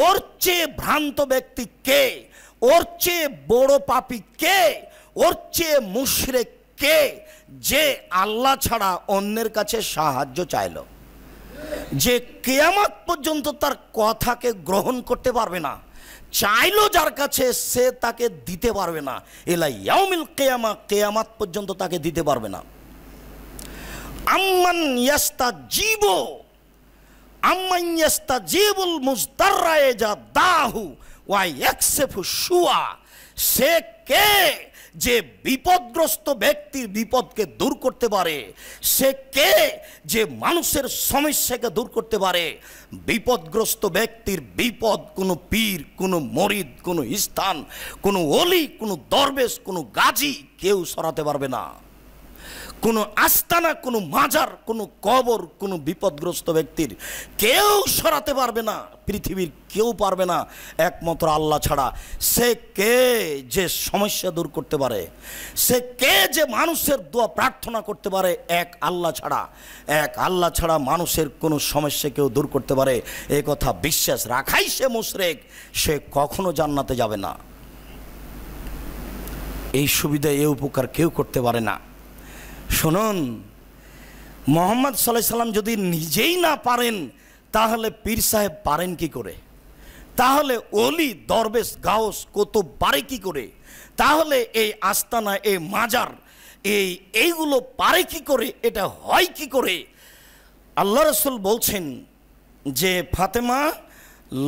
Speaker 1: ওর চেয়ে ভ্রান্ত ব্যক্তি কে, ওর চেয়ে বড় পাপী কে, ওর চেয়ে মুশরিক কে, যে আল্লাহ ছাড়া অন্যের কাছে সাহায্য চাইল, যে কিয়ামত পর্যন্ত তার কথাকে গ্রহণ করতে পারবে না, চাইলো যার কাছে সে তাকে দিতে পারবে না, ইলা ইয়াউমিল কিয়ামা, কিয়ামত পর্যন্ত তাকে দিতে পারবে না। আম্মান ইয়াস্তাজিবুল মুজতাররা ইযা দাহু ওয়া ইয়াকশিফু সুআ, সে কে যে বিপদগ্রস্ত ব্যক্তির বিপদকে দূর করতে পারে, সে কে যে মানুষের সমস্যাকে দূর করতে পারে। বিপদগ্রস্ত ব্যক্তির বিপদ কোনো পীর, কোনো মরিদ, কোনো স্থান, কোনো ওলি, কোনো দরবেশ, কোনো গাজী কেউ সরাতে পারবে না। কোনো আস্তানা, কোনো মাজার, কোনো কবর, কোনো বিপদগ্রস্ত ব্যক্তির কেউ সরাতে পারবে না, পৃথিবীর কেউ পারবে না একমাত্র আল্লাহ ছাড়া। সে কে যে সমস্যা দূর করতে পারে, সে কে যে মানুষের দোয়া প্রার্থনা করতে পারে, এক আল্লাহ ছাড়া। এক আল্লাহ ছাড়া মানুষের কোনো সমস্যা কেউ দূর করতে পারে, এই কথা বিশ্বাস রাখাই সে মুশরিক, সে কখনো জান্নাতে যাবে না। এই সুবিধা, এই উপকার কেউ করতে পারে না। শুনুন, মুহাম্মদ সাল্লাল্লাহু আলাইহি সাল্লাম যদি নিজেই না পারেন, তাহলে পীর সাহেব পারেন কি করে? তাহলে ওলি, দরবেশ, গাউস কত পারে কি করে? তাহলে এই আস্তানা, এই মাজার, এইগুলো পারে কি করে? এটা হয় কি করে? আল্লাহ রাসূল বলছেন যে ফাতেমা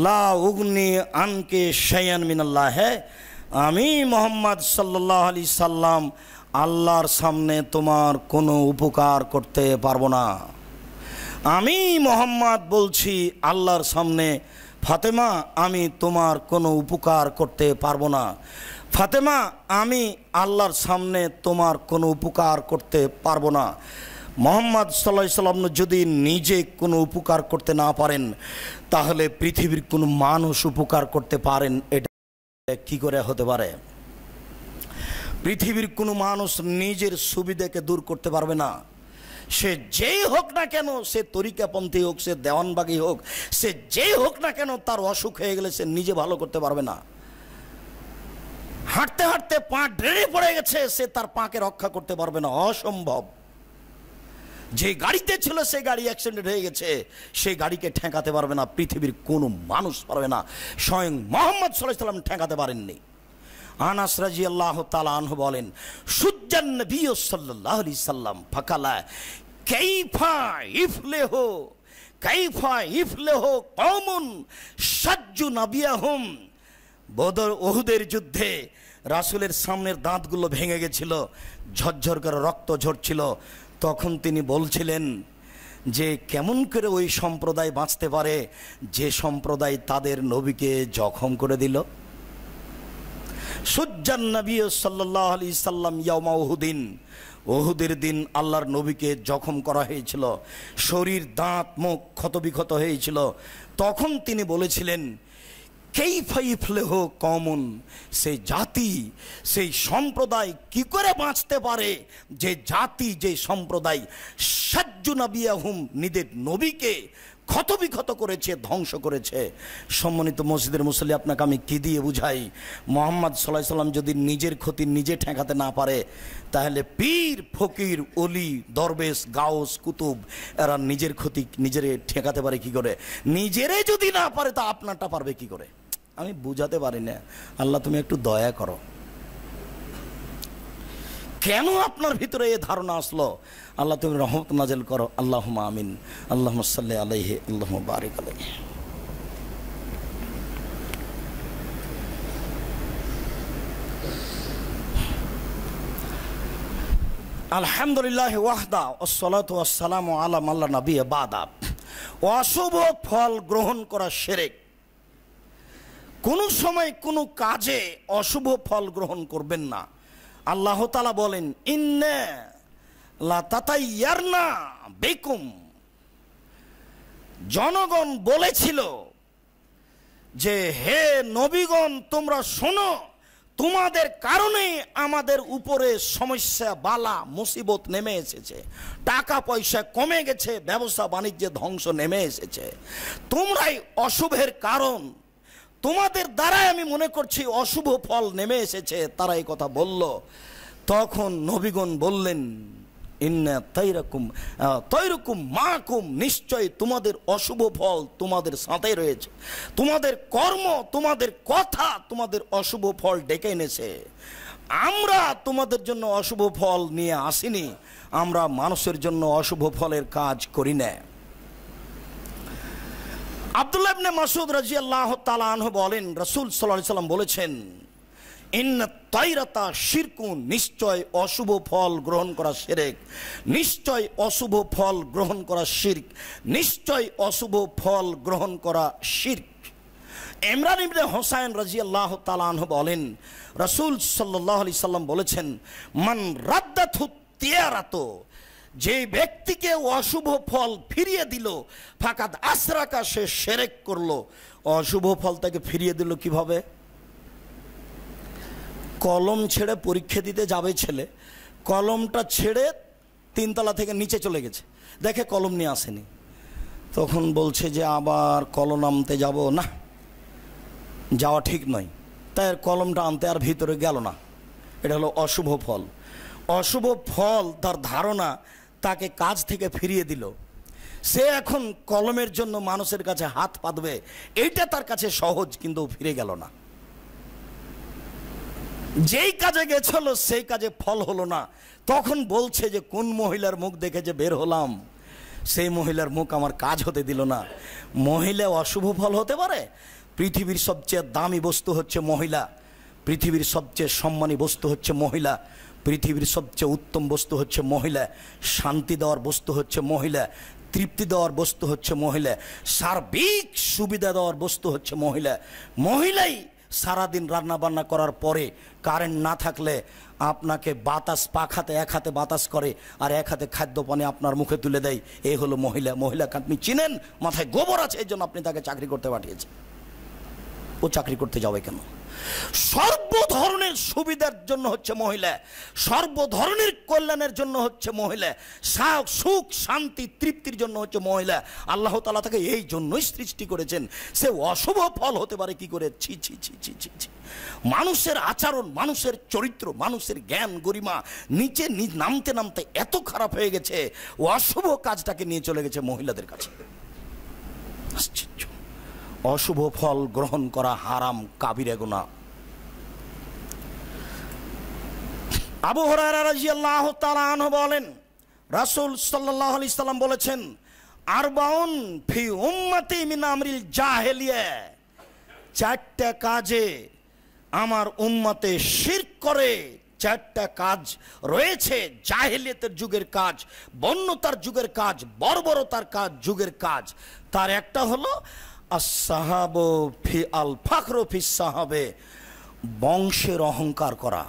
Speaker 1: লা উগনি আনকে শাইআন মিনাল্লাহ, আমি মুহাম্মদ সাল্লাল্লাহু আলাইহি সাল্লাম আল্লাহর সামনে তোমার কোনো উপকার করতে পারবো না। আমি মুহাম্মদ বলছি আল্লাহর সামনে, ফাতেমা আমি তোমার কোনো উপকার করতে পারবো না। ফাতেমা আমি আল্লাহর সামনে তোমার কোনো উপকার করতে পারবো না। মুহাম্মদ সাল্লাল্লাহু আলাইহি সাল্লাম যদি নিজে কোনো উপকার করতে না পারেন, তাহলে পৃথিবীর কোনো মানুষ উপকার করতে পারেন? এটা কি করে হতে পারে? পৃথিবীর কোনো মানুষ নিজের সুবিধাকে দূর করতে পারবে না। সে যেই হোক না কেন, সে তরিকাপন্থী হোক, সে দেওয়ানবাগী হোক, সে যেই হোক না কেন, তার অসুখ হয়ে গেলে সে নিজে ভালো করতে পারবে না। হাঁটতে হাঁটতে পা ড্রেনে পড়ে গেছে, সে তার পাকে রক্ষা করতে পারবে না, অসম্ভব। যে গাড়িতে ছিল সে গাড়ি অ্যাক্সিডেন্ট হয়ে গেছে, সেই গাড়িকে ঠেকাতে পারবে না, পৃথিবীর কোনো মানুষ পারবে না, স্বয়ং মুহাম্মদ সাল্লাল্লাহু আলাইহি সাল্লাম ঠেকাতে পারেননি। আনাস রাদিয়াল্লাহু তাআলা আনহু বলেন, সুজ্জান নবী সাল্লাল্লাহু আলাইহি সাল্লাম ফাকালা কাইফা ইফলেহু কওমুন সাজ্জু নবিয়াহুম। বদর ওহুদের যুদ্ধে রাসূলের সামনের দাঁতগুলো ভেঙে গেছিল, ঝরঝর করে রক্ত ঝরছিল। তখন তিনি বলছিলেন যে কেমন করে ওই সম্প্রদায় বাঁচতে পারে যে সম্প্রদায় তাদের নবীকে জখম করে দিল। সুজ্জান নবী সাল্লাল্লাহু আলাইহি সাল্লাম ইয়াউমা উহুদিন, উহুদের দিন আল্লাহর নবীকে জখম করা হয়েছিল, শরীর, দাঁত, মুখ ক্ষতবিক্ষত হয়েছিল। তখন তিনি বলেছিলেন কাইফা ইফলেহু কওমুন, সেই জাতি, সেই সম্প্রদায় কি করে বাঁচতে পারে যে জাতি, যে সম্প্রদায় সাজ্জু নাবিয়াহুম, নিজের নবীকে ক্ষতবিক্ষত করেছে, ধ্বংস করেছে। সম্মানিত মসজিদের মুসল্লি, আপনাকে আমি কি দিয়ে বুঝাই? মুহাম্মদ সাল্লাল্লাহু আলাইহি সাল্লাম যদি নিজের ক্ষতি নিজে ঠেকাতে না পারে, তাহলে পীর ফকির অলি দরবেশ গাউস কুতুব এরা নিজের ক্ষতি নিজেরে ঠেকাতে পারে কি করে? নিজেরে যদি না পারে তা আপনারটা পারবে কি করে? আমি বুঝাতে পারি না। আল্লাহ তুমি একটু দয়া করো। কেন আপনার ভিতরে এই ধারণা আসলো? আল্লাহ তুমি রহমত নাজিল করো। আল্লাহুম্মা আমিন। আল্লাহুম্মা সাল্লি আলাইহি, আল্লাহুম্মা বারিক আলাইহি। আলহামদুলিল্লাহ ওয়াহদা ওয়াসসালাতু ওয়াসসালামু আলা মান লা নাবিয়্যা বাদা। অশুভ ফল গ্রহণ করা শিরক। কোনো সময় কোনো কাজে অশুভ ফল গ্রহণ করবেন না। আল্লাহ তাআলা বলেন, ইন্না লা তাতাইয়ারনা বিকুম। জনগণ বলেছিল যে হে নবীগণ তোমরা শোনো, তোমাদের কারণে আমাদের উপরে সমস্যা বালা মুসিবত নেমে এসেছে, টাকা পয়সা কমে গেছে, ব্যবসা বাণিজ্যে ধ্বংস নেমে এসেছে, তোমরাই অশুভের কারণ, তোমাদের দ্বারাই আমি মনে করছি অশুভ ফল নেমে এসেছে। তারা এই কথা বলল। তখন নবীগণ বললেন, ইন্না তৈরকুম মাকুম, নিশ্চয় তোমাদের অশুভ ফল তোমাদের সাথে রয়েছে। তোমাদের কর্ম, তোমাদের কথা, তোমাদের অশুভ ফল ডেকে এনেছে। আমরা তোমাদের জন্য অশুভ ফল নিয়ে আসিনি, আমরা মানুষের জন্য অশুভ ফলের কাজ করি না। আব্দুল্লাহ ইবনে মাসউদ রাদিয়াল্লাহু তাআলা আনহু বলেন, রাসূল সাল্লাল্লাহু আলাইহি সাল্লাম বলেছেন, ইন্না তাইরাতা শিরকুন, নিশ্চয় অশুভ ফল গ্রহণ করা শিরক, নিশ্চয় অশুভ ফল গ্রহণ করা শিরক, নিশ্চয় অশুভ ফল গ্রহণ করা শিরক। ইমরান ইবনে হুসাইন রাদিয়াল্লাহু তাআলা আনহু বলেন, রাসূল সাল্লাল্লাহু আলাইহি সাল্লাম বলেছেন, মান রাদ্দাতু তিয়ারাতু, যে ব্যক্তিকে অশুভ ফল ফিরিয়ে দিল, ফাকাদ আসরাকা, সে শিরক করলো। অশুভ ফল তাকে ফিরিয়ে দিল কিভাবে? কলম ছেড়ে পরীক্ষা দিতে যাবে ছেলে, কলমটা ছেড়ে 3 তলা থেকে নিচে চলে গেছে, দেখে কলম নিয়ে আসেনি। তখন বলছে যে আবার কলম আনতে যাব, না যাওয়া ঠিক নয়, তাই কলমটা আনতে আর ভিতরে গেল না। এটা হলো অশুভ ফল। অশুভ ফল তার ধারণা তাকে কাজ থেকে ফিরিয়ে দিল। সে এখন কলমের জন্য মানুষের কাছে হাত পাতবে, এইটা তার কাছে সহজ, কিন্তু ফিরে গেল না। যেই কাজে গেছিল সেই কাজে ফল হলো না। তখন বলছে যে কোন মহিলার মুখ দেখে যে বের হলাম, সেই মহিলার মুখ আমার কাজ হতে দিল না। মহিলা অশুভ ফল হতে পারে? পৃথিবীর সবচেয়ে দামি বস্তু হচ্ছে মহিলা, পৃথিবীর সবচেয়ে সম্মানী বস্তু হচ্ছে মহিলা, পৃথিবীর সবচেয়ে উত্তম বস্তু হচ্ছে মহিলা, শান্তি দেওয়ার বস্তু হচ্ছে মহিলা, তৃপ্তি দেওয়ার বস্তু হচ্ছে মহিলা, সার্বিক সুবিধা দেওয়ার বস্তু হচ্ছে মহিলা। মহিলাই সারাদিন রান্না বান্না করার পরে কারেন্ট না থাকলে আপনাকে বাতাস, পাখাতে এক হাতে বাতাস করে আর এক হাতে খাদ্য পানি আপনার মুখে তুলে দেয়। এই হলো মহিলা। মহিলাকে আপনি চিনেন, মাথায় গোবর আছে, এই জন্য আপনি তাকে চাকরি করতে পাঠিয়েছেন। ও চাকরি করতে যাবে কেন? সর্ব ধরনের সুবিধার জন্য হচ্ছে মহিলা, সর্ব ধরনের কল্যাণের জন্য হচ্ছে মহিলা, সুখ শান্তি তৃপ্তির জন্য হচ্ছে মহিলা। আল্লাহ তাআলা তাকে এই জন্যই সৃষ্টি করেছেন। সে অশুভ ফল হতে পারে কি করে? ছি ছি ছি ছি ছি ছি। মানুষের আচরণ, মানুষের চরিত্র, মানুষের জ্ঞান গরিমা নিচে নামতে নামতে এত খারাপ হয়ে গেছে, অশুভ কাজটাকে নিয়ে চলে গেছে মহিলাদের কাছে। আশ্চর্য। অশুভ ফল গ্রহণ করা হারাম, কাবিরা গুনাহ। আবু হুরায়রা রাদিয়াল্লাহু তাআলা আনহু বলেন, রাসূল সাল্লাল্লাহু আলাইহি সাল্লাম বলেছেন, আরবাউন ফি উম্মতি মিন আমরিল জাহেলিয়া, 4টা কাজে আমার উম্মতে শিরক করে, 4টা কাজ রয়েছে জাহেলিয়াতের যুগের কাজ, বন্যতার যুগের কাজ, বর্বরতার কাজ, যুগের কাজ। তার একটা হলো আসসাহাবু ফি আল ফাখরু ফি সাহাবে, বংশের অহংকার করা,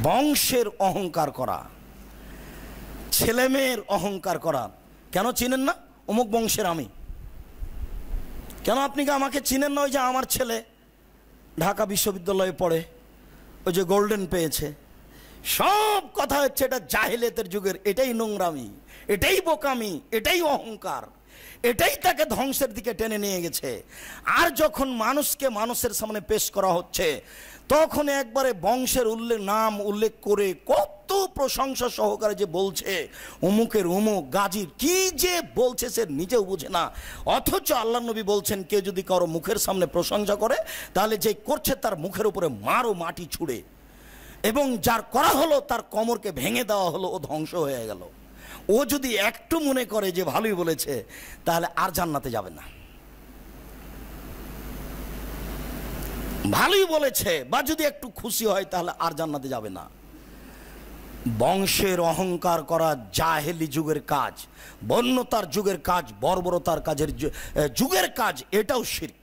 Speaker 1: বংশের অহংকার করা, ছেলেমেয়ের অহংকার করা। কেন চিনেন না? অমুক বংশের আমি। কেন আপনি কি আমাকে চিনেন না? ওই যে আমার ছেলে ঢাকা বিশ্ববিদ্যালয়ে পড়ে, ওই যে গোল্ডেন পেয়েছে, সব কথা হচ্ছে এটা জাহেলিয়াতের যুগের, এটাই নোংরামি, এটাই বোকামি, এটাই অহংকার, এটাই তাকে ধ্বংসের দিকে টেনে নিয়ে গেছে। আর যখন মানুষকে মানুষের সামনে পেশ করা হচ্ছে তখন একবারে বংশের নাম উল্লেখ করে কত প্রশংসা সহকারে যে বলছে অমুকের অমুক গাজীর, কি যে বলছে সে নিজেও বুঝে না। অথচ আল্লাহ নবী বলছেন কেউ যদি কারো মুখের সামনে প্রশংসা করে তাহলে যে করছে তার মুখের উপরে মারো মাটি ছুঁড়ে, এবং যার করা হলো তার কোমরকে ভেঙে দেওয়া হলো, ও ধ্বংস হয়ে গেল। ও যদি একটু মনে করে যে ভালোই বলেছে তাহলে আর জান্নাতে যাবে না। ভালোই বলেছে বা যদি একটু খুশি হয় তাহলে আর জান্নাতে যাবে না। বংশের অহংকার করা জাহেলি যুগের কাজ, বন্যতার যুগের কাজ, বর্বরতার কাজের যুগের কাজ, এটাও শিরক।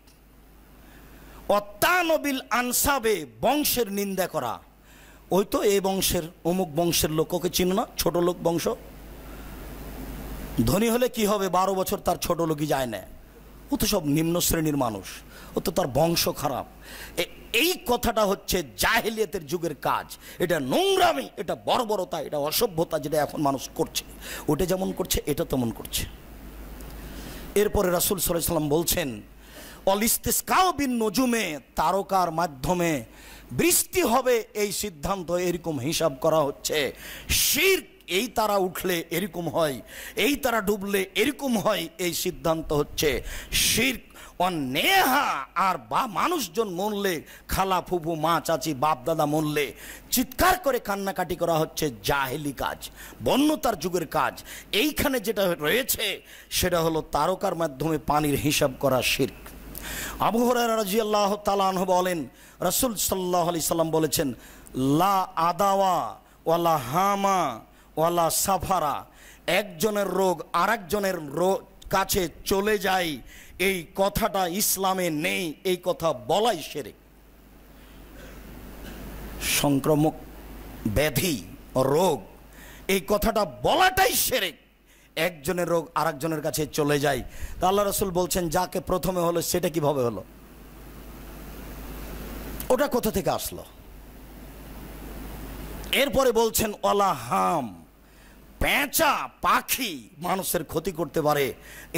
Speaker 1: অত্যানবিল আনসাবে, বংশের নিন্দা করা। ওই তো এই বংশের অমুক বংশের লোক, ওকে চিনো না, ছোট লোক বংশ। ধনী হলে কি হবে, 12 বছর তার ছোট লোকই যায় না, ও তো সব নিম্ন শ্রেণীর মানুষ, ও তো তার বংশ খারাপ। এই কথাটা হচ্ছে জাহেলিয়াতের যুগের কাজ। এটা নোংরামি, এটা বর্বরতা, এটা অসভ্যতা, যেটা এখন মানুষ করছে। ওটা যেমন করছে এটা তেমন করছে। এরপরে রাসূল সাল্লাল্লাহু আলাইহি ওয়াসাল্লাম বলছেন অল ইস্তিসকাউ বিন নজুমে, তারকার মাধ্যমে বৃষ্টি হবে এই সিদ্ধান্ত এরকম হিসাব করা হচ্ছে শিরক। এই তারা উঠলে এরকম হয়, এই তারা ডুবলে এরকম হয়, এই সিদ্ধান্ত হচ্ছে শিরক। অন্যেহা, আর বা মানুষজন মরলে, খালা ফুফু মা চাচি বাপ দাদা মরলে চিৎকার করে কান্নাকাটি করা হচ্ছে জাহেলি কাজ, বন্যতার যুগের কাজ। এইখানে যেটা রয়েছে সেটা হলো তারকার মাধ্যমে পানির হিসাব করা শিরক। আবু হুরায়রা রাদিয়াল্লাহু তাআলা আনহু বলেন রাসূল সাল্লাল্লাহু আলাইহি সাল্লাম বলেছেন লা আদাওয়া ওয়ালা হামা ওয়ালা সাফারা, একজনের রোগ আরেকজনের কাছে চলে যায়, এই কথাটা ইসলামে নেই, এই কথা বলাই শিরক। সংক্রামক ব্যাধি রোগ, এই কথাটা বলাটাই শিরক। একজনের রোগ আরেকজনের কাছে চলে যায়, তা আল্লাহ রাসূল বলছেন যাকে প্রথমে হলো সেটা কিভাবে হলো, ওটা কোথা থেকে আসলো? এরপরে বলছেন ওয়ালা হাম, পেঁচা পাখি মানুষের ক্ষতি করতে পারে,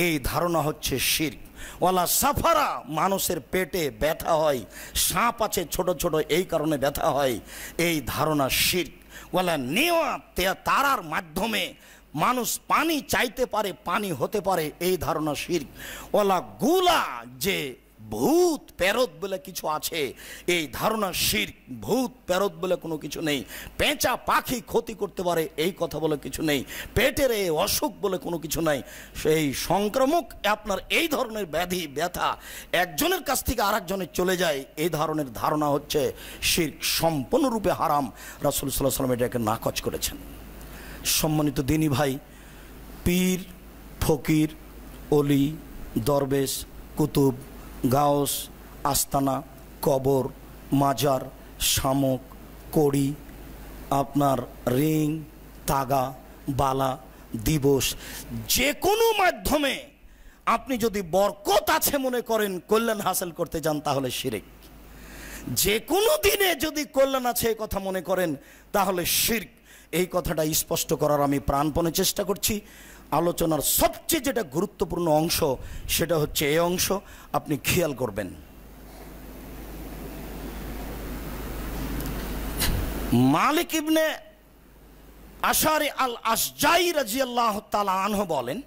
Speaker 1: এই ধারণা হচ্ছে শিরক। ওয়ালা সাফারা, মানুষের পেটে ব্যথা হয়, সাপ আছে ছোট ছোট এই কারণে ব্যথা হয়, এই ধারণা শিরক। ওয়ালা নেওয়া, তারার মাধ্যমে মানুষ পানি চাইতে পারে, পানি হতে পারে, এই ধারণা শিরক। ওয়ালা গুলা, যে ভূত প্যারত বলে কিছু আছে, এই ধারণা শিরক। ভূত প্যারত বলে কোনো কিছু নেই, পেঁচা পাখি ক্ষতি করতে পারে এই কথা বলে কিছু নেই, পেটের এই অসুখ বলে কোনো কিছু নাই। সেই সংক্রামক আপনার এই ধরনের ব্যাধি ব্যথা একজনের কাছ থেকে আরেকজনের চলে যায়, এই ধরনের ধারণা হচ্ছে শিরক, সম্পূর্ণরূপে হারাম। রাসূল সাল্লাল্লাহু আলাইহি ওয়াসাল্লাম এটাকে নাকচ করেছেন। সম্মানিত দিনী ভাই, পীর ফকির অলি দরবেশ কুতুব গাউস আস্তানা কবর মাজার শামুক কড়ি আপনার রিং তাগা বালা দিবস, যে কোনো মাধ্যমে আপনি যদি বরকত আছে মনে করেন, কল্যাণ হাসিল করতে যান, তাহলে শিরক। যে কোনো দিনে যদি কল্যাণ আছে এই কথা মনে করেন তাহলে শিরক। এই কথাটা স্পষ্ট করার আমি প্রাণপণে চেষ্টা করছি। আলোচনার সবচেয়ে যেটা গুরুত্বপূর্ণ অংশ সেটা হচ্ছে এই অংশ, আপনি খেয়াল করবেন। মালিক ইবনে আশারি আল আশজাই রাদিয়াল্লাহু তাআলা আনহু বলেন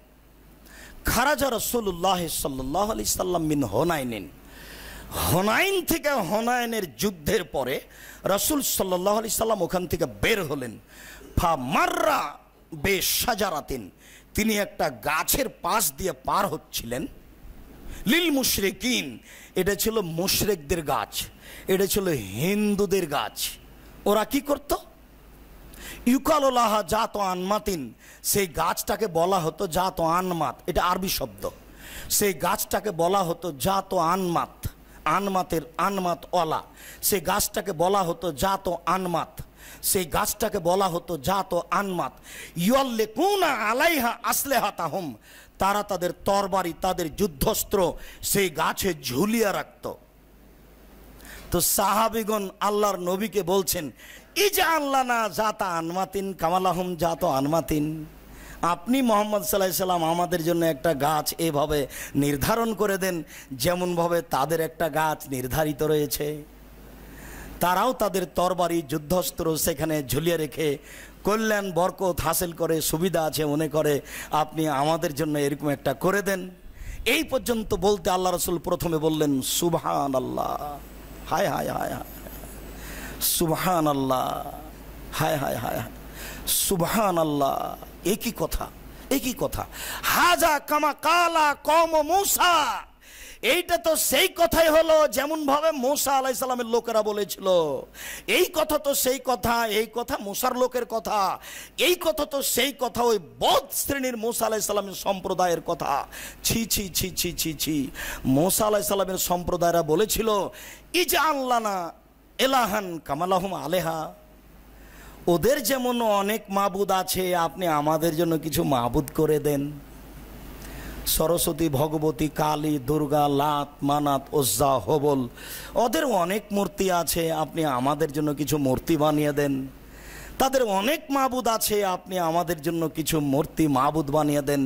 Speaker 1: খারাজা রাসূলুল্লাহ সাল্লাল্লাহু আলাইহি সাল্লাম মিন হুনাইনিন, হুনাইন থেকে, হুনাইনের যুদ্ধের পরে রাসূল সাল্লাল্লাহু আলাইহি সাল্লাম ওখান থেকে বের হলেন। ফা মাররা বেশাজারাতিন, তিনি একটা গাছের পাশ দিয়ে পার হচ্ছিলেন। লিল মুশরিকিন, এটা ছিল মুশরিকদের গাছ, এটা ছিল হিন্দুদের গাছ। ওরা কি করত? ইউকালুলাহা জাত আনমাতিন, সেই গাছটাকে বলা হতো জাত আনমাত, এটা আরবি শব্দ। সেই গাছটাকে বলা হতো জাত আনমাত, আনমাতের আনমাত ওয়ালা, সেই গাছটাকে বলা হতো জাত আনমাত, সেই গাছটাকে বলা হতো জাত আনমাত। ইয়াল্লিকুনা আলাইহা আসলিহাতাহুম, তারা তাদের তরবারি তাদের যুদ্ধস্ত্র সেই গাছে ঝুলিয়ে রাখত। তো সাহাবিগণ আল্লাহর নবীকে বলছেন, ইজআল লানা জাতা আনমাতিন কামালাহুম জাত আনমাতিন, আপনি মুহাম্মদ সাল্লাল্লাহু আলাইহি সাল্লাম আমাদের জন্য একটা গাছ এভাবে নির্ধারণ করে দেন যেমনভাবে তাদের একটা গাছ নির্ধারিত রয়েছে। তারাও তাদের তরবারি যুদ্ধস্ত্র সেখানে ঝুলিয়ে রেখে কল্যাণ বরকত হাসিল করে, সুবিধা আছে মনে করে, আপনি আমাদের জন্য এরকম একটা করে দেন। এই পর্যন্ত বলতে আল্লাহ রাসূল প্রথমে বললেন সুবহানাল্লাহ, হায় হায় হায় হায়, সুবহানাল্লাহ, হায় হায় হায় হায়, সুবহানাল্লাহ। একই কথা, একই কথা। হাজা কামা কালা কওম মূসা, এইটা তো সেই কথাই হলো যেমন ভাবে মুসা আলাইহিস সালামের লোকেরা বলেছিল। এই কথা তো সেই কথা, এই কথা মুসার লোকের কথা, এই কথা তো সেই কথা ওই বদ শ্রেণীর মুসা আলাইহিস সালামের সম্প্রদায়ের কথা। ছি ছি ছি ছি ছি ছি, মুসা আলাইহিস সালামের সম্প্রদায়রা বলেছিল ইজআল লানা ইলাহান কামালাহুম আলেহা, ওদের যেমন অনেক মাবুদ আছে আপনি আমাদের জন্য কিছু মাবুদ করে দেন। সরস্বতী, ভগবতী, কালী, দুর্গা, লাত, মানাত, ওজ্জা, হবল, ওদের অনেক মূর্তি আছে, আপনি আমাদের জন্য কিছু মূর্তি বানিয়ে দেন। তাদের অনেক মাবুদ আছে, আপনি আমাদের জন্য কিছু মূর্তি মাবুদ বানিয়ে দেন।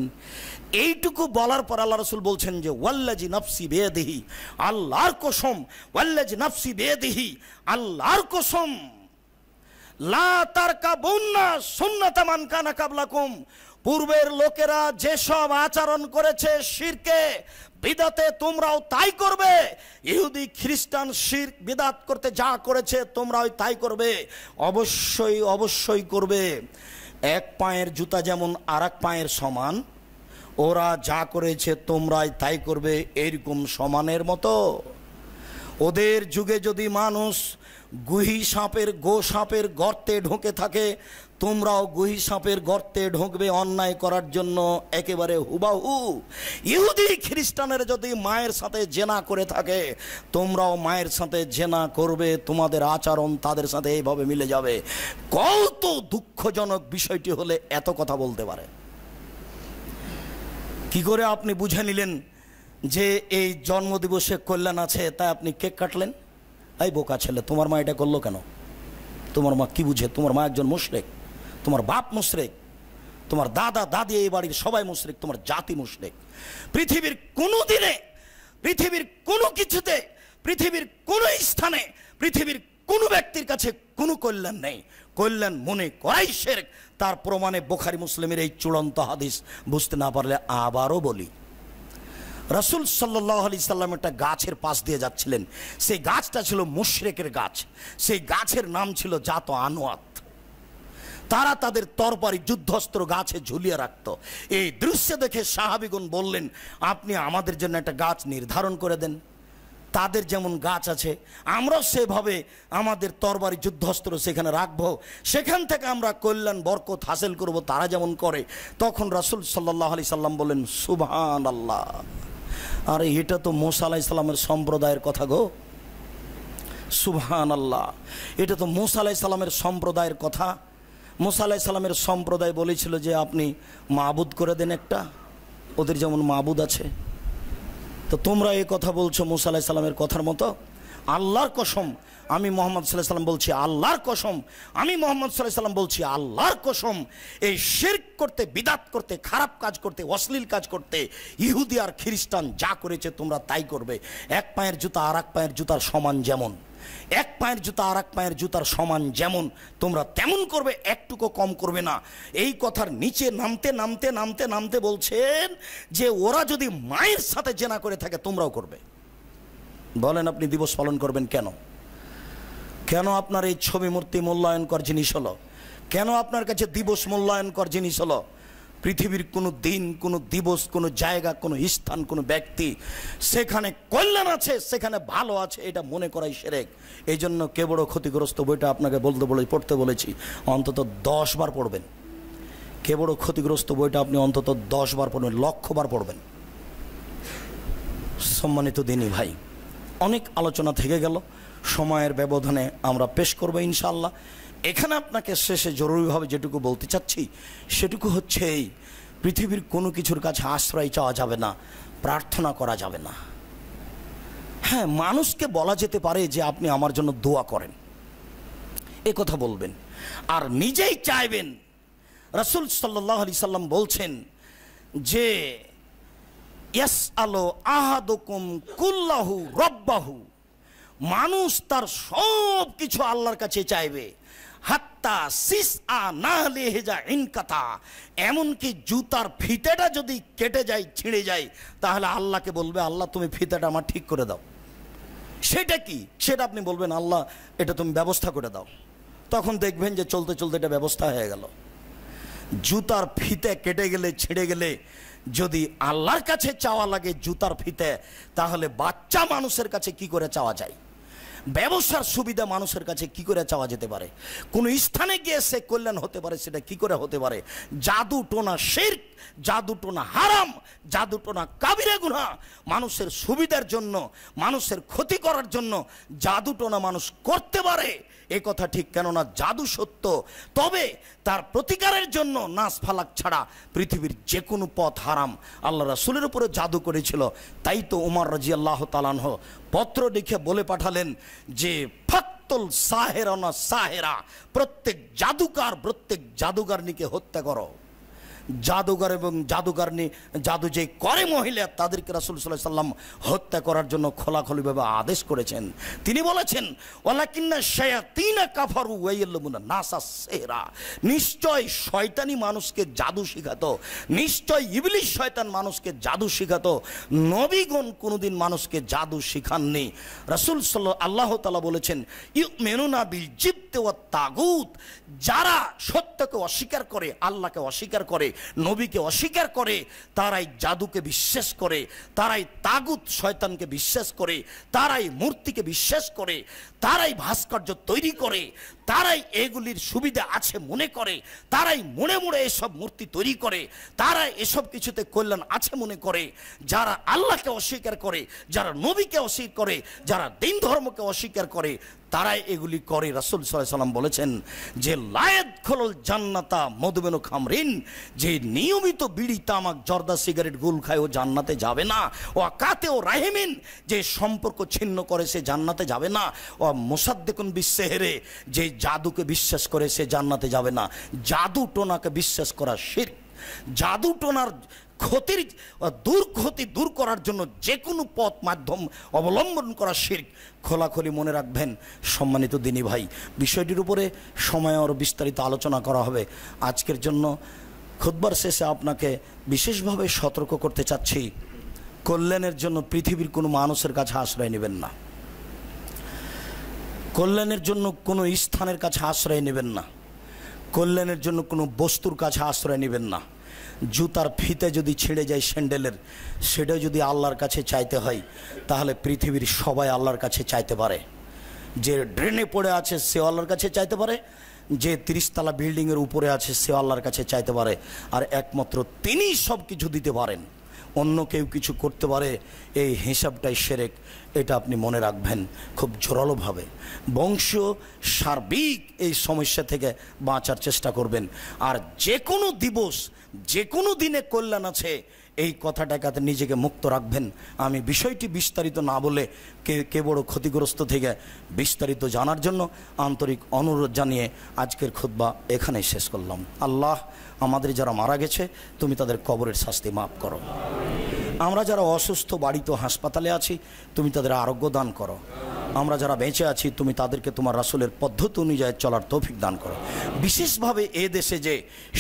Speaker 1: এইটুকু বলার পর আল্লাহ রাসূল বলছেন যে ওয়াল্লাজি নাফসি বিয়াদিহি, আল্লাহর কসম, ওয়াল্লাজি নাফসি বিয়াদিহি, আল্লাহর কসম, লা তারকাবুন্না সুন্নাতা মান কানা কাবলাকুম, পূর্বের লোকেরা যেসব আচরণ করেছে শিরকে বিদাতে তোমরাও তাই করবে। ইহুদি খ্রিস্টান শিরক বিদাত করতে যা করেছে তোমরাও তাই করবে, অবশ্যই অবশ্যই করবে। এক পায়ের জুতা যেমন আর এক পায়ের সমান, ওরা যা করেছে তোমরাই তাই করবে, এরকম সমানের মতো। ওদের যুগে যদি মানুষ গুহি সাপের গো সাপের গর্তে ঢুকে থাকে, তোমরাও গুহি সাপের গর্তে ঢুকবে অন্যায় করার জন্য একেবারে হুবাহু। ইহুদি খ্রিস্টানের যদি মায়ের সাথে জেনা করে থাকে, তোমরাও মায়ের সাথে জেনা করবে, তোমাদের আচরণ তাদের সাথে এইভাবে মিলে যাবে। কত দুঃখজনক বিষয়টি হলে এত কথা বলতে পারে। কি করে আপনি বুঝে নিলেন যে এই জন্মদিবসে কল্যাণ আছে তাই আপনি কেক কাটলেন? এই বোকা ছেলে, তোমার মা এটা করলো কেন? তোমার মা কি বুঝে? তোমার মা একজন মুশরিক, তোমার বাপ মুশরিক, তোমার দাদা দাদি এই বাড়ির সবাই মুশরিক, তোমার জাতি মুশরিক। পৃথিবীর কোনো দিনে, পৃথিবীর কোনো কিছুতে, পৃথিবীর কোনো স্থানে, পৃথিবীর কোনো ব্যক্তির কাছে কোনো কল্যাণ নেই। কল্যাণ মনে করাই শিরক। তার প্রমাণে বুখারী মুসলিমের এই চূড়ান্ত হাদিস বুঝতে না পারলে আবারও বলি। রাসূল সাল্লাল্লাহু আলাইহি সাল্লাম একটা গাছের পাশ দিয়ে যাচ্ছিলেন, সেই গাছটা ছিল মুশরিকের গাছ, সেই গাছের নাম ছিল জাত আনওয়াত। তারা তাদের তরবারি যুদ্ধস্ত্র গাছে ঝুলিয়ে রাখত। এই দৃশ্য দেখে সাহাবীগণ বললেন, আপনি আমাদের জন্য একটা গাছ নির্ধারণ করে দেন। তাদের যেমন গাছ আছে আমরাও সেভাবে আমাদের তরবারি যুদ্ধস্ত্র সেখানে রাখবো, সেখান থেকে আমরা কল্যাণ বরকত হাসিল করব তারা যেমন করে। তখন রাসূল সাল্লাল্লাহু আলাইহি সাল্লাম বললেন সুবহানাল্লাহ, আরে এটা তো মুসা আলাইহিস সালামের সম্প্রদায়ের কথা গো, সুবহানাল্লাহ, এটা তো মুসা আলাইহিস সালামের সম্প্রদায়ের কথা। মুসা আলাইহিস সালামের সম্প্রদায় বলেছিল যে আপনি মাবুদ করে দেন একটা, ওদের যেমন মাবুদ আছে। তো তোমরা এই কথা বলছো মুসা আলাইহিস সালামের কথার মতো। আল্লাহর কসম আমি মুহাম্মদ সাল্লাল্লাহু আলাইহি সাল্লাম বলছি, আল্লাহর কসম আমি মুহাম্মদ সাল্লাল্লাহু আলাইহি সাল্লাম বলছি, আল্লাহর কসম, এই শিরক করতে, বিদাত করতে, খারাপ কাজ করতে, অশ্লীল কাজ করতে ইহুদি আর খ্রিস্টান যা করেছে তোমরা তাই করবে। এক পায়ের জুতা আর এক পায়ের জুতার সমান যেমন, এক পায়ের জুতা আর এক পায়ের জুতার সমান যেমন, তোমরা তেমন করবে, একটুকু কম করবে না। এই কথার নিচে নামতে নামতে নামতে নামতে বলছেন যে ওরা যদি মায়ের সাথে জেনা করে থাকে তোমরাও করবে। বলেন আপনি দিবস পালন করবেন কেন? কেন আপনার এই ছবি মূর্তি মূল্যায়নকর জিনিস হলো? কেন আপনার কাছে দিবস মূল্যায়নকর জিনিস হলো? পৃথিবীর কোনো দিন, কোনো দিবস, কোনো জায়গা, কোনো স্থান, কোনো ব্যক্তি সেখানে কল্যাণ আছে, সেখানে ভালো আছে, এটা মনে করাই শিরক। এই জন্য কে বড় ক্ষতিগ্রস্ত বইটা আপনাকে পড়তে বলেছি, অন্তত 10 বার পড়বেন। কে বড় ক্ষতিগ্রস্ত বইটা আপনি অন্তত 10 বার পড়বেন, 1,00,000 বার পড়বেন। সম্মানিত দিনী ভাই, অনেক আলোচনা থেকে গেল, সময়ের ব্যবধানে আমরা পেশ করবো ইনশাআল্লাহ। এখানে আপনাকে শেষে জরুরিভাবে যেটুকু বলতে চাচ্ছি সেটুকু হচ্ছে এই, পৃথিবীর কোনো কিছুর কাছে আশ্রয় চাওয়া যাবে না, প্রার্থনা করা যাবে না। হ্যাঁ, মানুষকে বলা যেতে পারে যে আপনি আমার জন্য দোয়া করেন, এ কথা বলবেন, আর নিজেই চাইবেন। রাসূল সাল্লাল্লাহু আলাইহি সাল্লাম বলছেন যে ইয়াসআলু আহাদুকুম কুল্লাহু রাব্বাহু, মানুষ তার সব কিছু আল্লাহর কাছে চাইবে, হাত্তা সিসআ নাহলিহিজা ইনকাতা, এমনকি জুতার ফিতেটা যদি কেটে যায়, ছিঁড়ে যায়, তাহলে আল্লাহকে বলবে আল্লাহ তুমি ফিতেটা আমার ঠিক করে দাও। সেটা কি? সেটা আপনি বলবেন আল্লাহ এটা তুমি ব্যবস্থা করে দাও। তখন দেখবেন যে চলতে চলতে এটা ব্যবস্থা হয়ে গেল। জুতার ফিতে কেটে গেলে, ছিঁড়ে গেলে যদি আল্লাহর কাছে চাওয়া লাগে জুতার ফিতে, তাহলে বাচ্চা মানুষের কাছে কি করে চাওয়া যায়? ব্যবসার সুবিধা মানুষের কাছে কি করে চাওয়া যেতে পারে? কোন স্থানে গিয়ে সে কল্যাণ হতে পারে, সেটা কি করে হতে পারে? জাদু টোনা শিরক, জাদু টোনা হারাম, জাদু টোনা কাবিরা গুনাহ। মানুষের সুবিধার জন্য, মানুষের ক্ষতি করার জন্য জাদু টোনা মানুষ করতে পারে, এ কথা ঠিক। কেননা জাদু সত্য, তবে তার প্রতিকারের জন্য নাস ফালাক ছাড়া পৃথিবীর যে কোনো পথ হারাম। আল্লাহ রাসূলের উপরে জাদু করেছিল, তাই তো উমর রাদিয়াল্লাহু তাআলা আনহু পত্র লিখে বলে পাঠালেন যে ফাকতুল সাহেরানা সাহেরা, প্রত্যেক জাদুকার, প্রত্যেক জাদুকারনীকে হত্যা করো। জাদুঘর এবং জাদুঘরনি, জাদু যে করে মহিলা, তাদেরকে রাসূল সাল্লাল্লাহু আলাইহি সাল্লাম হত্যা করার জন্য খোলাখুলিভাবে আদেশ করেছেন। তিনি বলেছেন ওয়ালাকিন্না শায়াতিনা কাফারু ওয়া ইয়াল্লামুনা নাসা সিহরা, নিশ্চয় শয়তানি মানুষকে জাদু শিখাতো, নিশ্চয় ইবলিস শয়তান মানুষকে জাদু শিখাতো, নবীগণ কোনোদিন মানুষকে জাদু শিখাননি। রাসূল আল্লাহ তাআলা বলেছেন ইউমিনুনা বিল জিবতি ওয়াত তাগুত, যারা সত্যকে অস্বীকার করে, আল্লাহকে অস্বীকার করে, নবীকে অস্বীকার করে, তারাই জাদুকে বিশ্বাস করে, তারাই তাগুত শয়তানকে বিশ্বাস করে, তারাই মূর্তিকে বিশ্বাস করে, তারাই ভাস্কর্য তৈরি করে, তারাই এগুলির সুবিধা আছে মনে করে, তারাই মনে মনে এসব মূর্তি তৈরি করে, তারাই এসব কিছুতে কল্যাণ আছে মনে করে। যারা আল্লাহকে অস্বীকার করে, যারা নবীকে অস্বীকার করে, যারা দিন ধর্মকে অস্বীকার করে, তারাই এগুলি করে। রাসূল সাল্লাল্লাহু আলাইহি সাল্লাম বলেছেন যে লায়াদখুলুল জান্নাতা মদমিনু খামরিন, যে নিয়মিত বিড়ি, তামাক, জর্দা, সিগারেট, গুল খায় ও জান্নাতে যাবে না। ও কাতেও রাহিমিন, যে সম্পর্ক ছিন্ন করে সে জান্নাতে যাবে না। ও মুসাদ্দিকুন বিসসিহরি, যে জাদুকে বিশ্বাস করে সে জান্নাতে যাবে না। জাদু টোনাকে বিশ্বাস করা শিরক। জাদু টোনার ক্ষতির দুর্গতি দূর করার জন্য যে কোনো পথ মাধ্যম অবলম্বন করা শিরক। খোলাখুলি মনে রাখবেন সম্মানিত দিনী ভাই, বিষয়টির উপরে সময় আরও বিস্তারিত আলোচনা করা হবে। আজকের জন্য খুতবার শেষে আপনাকে বিশেষভাবে সতর্ক করতে চাচ্ছি, কল্যাণের জন্য পৃথিবীর কোনো মানুষের কাছে আশ্রয় নেবেন না, কল্যাণের জন্য কোনো স্থানের কাছে আশ্রয় নেবেন না, কল্যাণের জন্য কোনো বস্তুর কাছে আশ্রয় নেবেন না। জুতার ফিতে যদি ছিঁড়ে যায় স্যান্ডেলের, সেটা যদি আল্লাহর কাছে চাইতে হয়, তাহলে পৃথিবীর সবাই আল্লাহর কাছে চাইতে পারে। যে ড্রেনে পড়ে আছে সে আল্লাহর কাছে চাইতে পারে, যে 30 তলা বিল্ডিংয়ের উপরে আছে সে আল্লাহর কাছে চাইতে পারে, আর একমাত্র তিনিই সব কিছু দিতে পারেন। অন্য কেউ কিছু করতে পারে, এই হিসাবটাই শিরক। এটা আপনি মনে রাখবেন খুব জোরালোভাবে। বংশীয় সার্বিক এই সমস্যা থেকে বাঁচার চেষ্টা করবেন। আর যে কোনো দিবস, যে কোনো দিনে কল্যাণ আছে, এই কথাটাকে নিজেকে মুক্ত রাখবেন। আমি বিষয়টি বিস্তারিত না বলে কে বড় ক্ষতিগ্রস্ত থেকে বিস্তারিত জানার জন্য আন্তরিক অনুরোধ জানিয়ে আজকের খুতবা এখানেই শেষ করলাম। আল্লাহ আমাদের যারা মারা গেছে তুমি তাদের কবরের শাস্তি মাফ করো। আমরা যারা অসুস্থ বাড়িতে হাসপাতালে আছি তুমি তাদের আরোগ্য দান করো। আমরা যারা বেঁচে আছি তুমি তাদেরকে তোমার রাসূলের পদ্ধতি অনুযায়ী চলার তৌফিক দান করো। বিশেষভাবে এ দেশে যে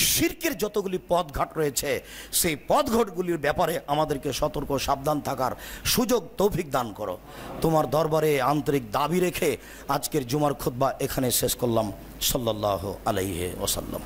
Speaker 1: শিরকের যতগুলি পথঘাট রয়েছে সেই পথঘাটগুলির ব্যাপারে আমাদেরকে সতর্ক সাবধান থাকার সুযোগ তৌফিক দান করো। তোমার দরবারে আন্তরিক দাবি রেখে আজকের জুমার খুতবা এখানে শেষ করলাম। সাল্লাল্লাহু আলাইহি ওয়াসাল্লাম।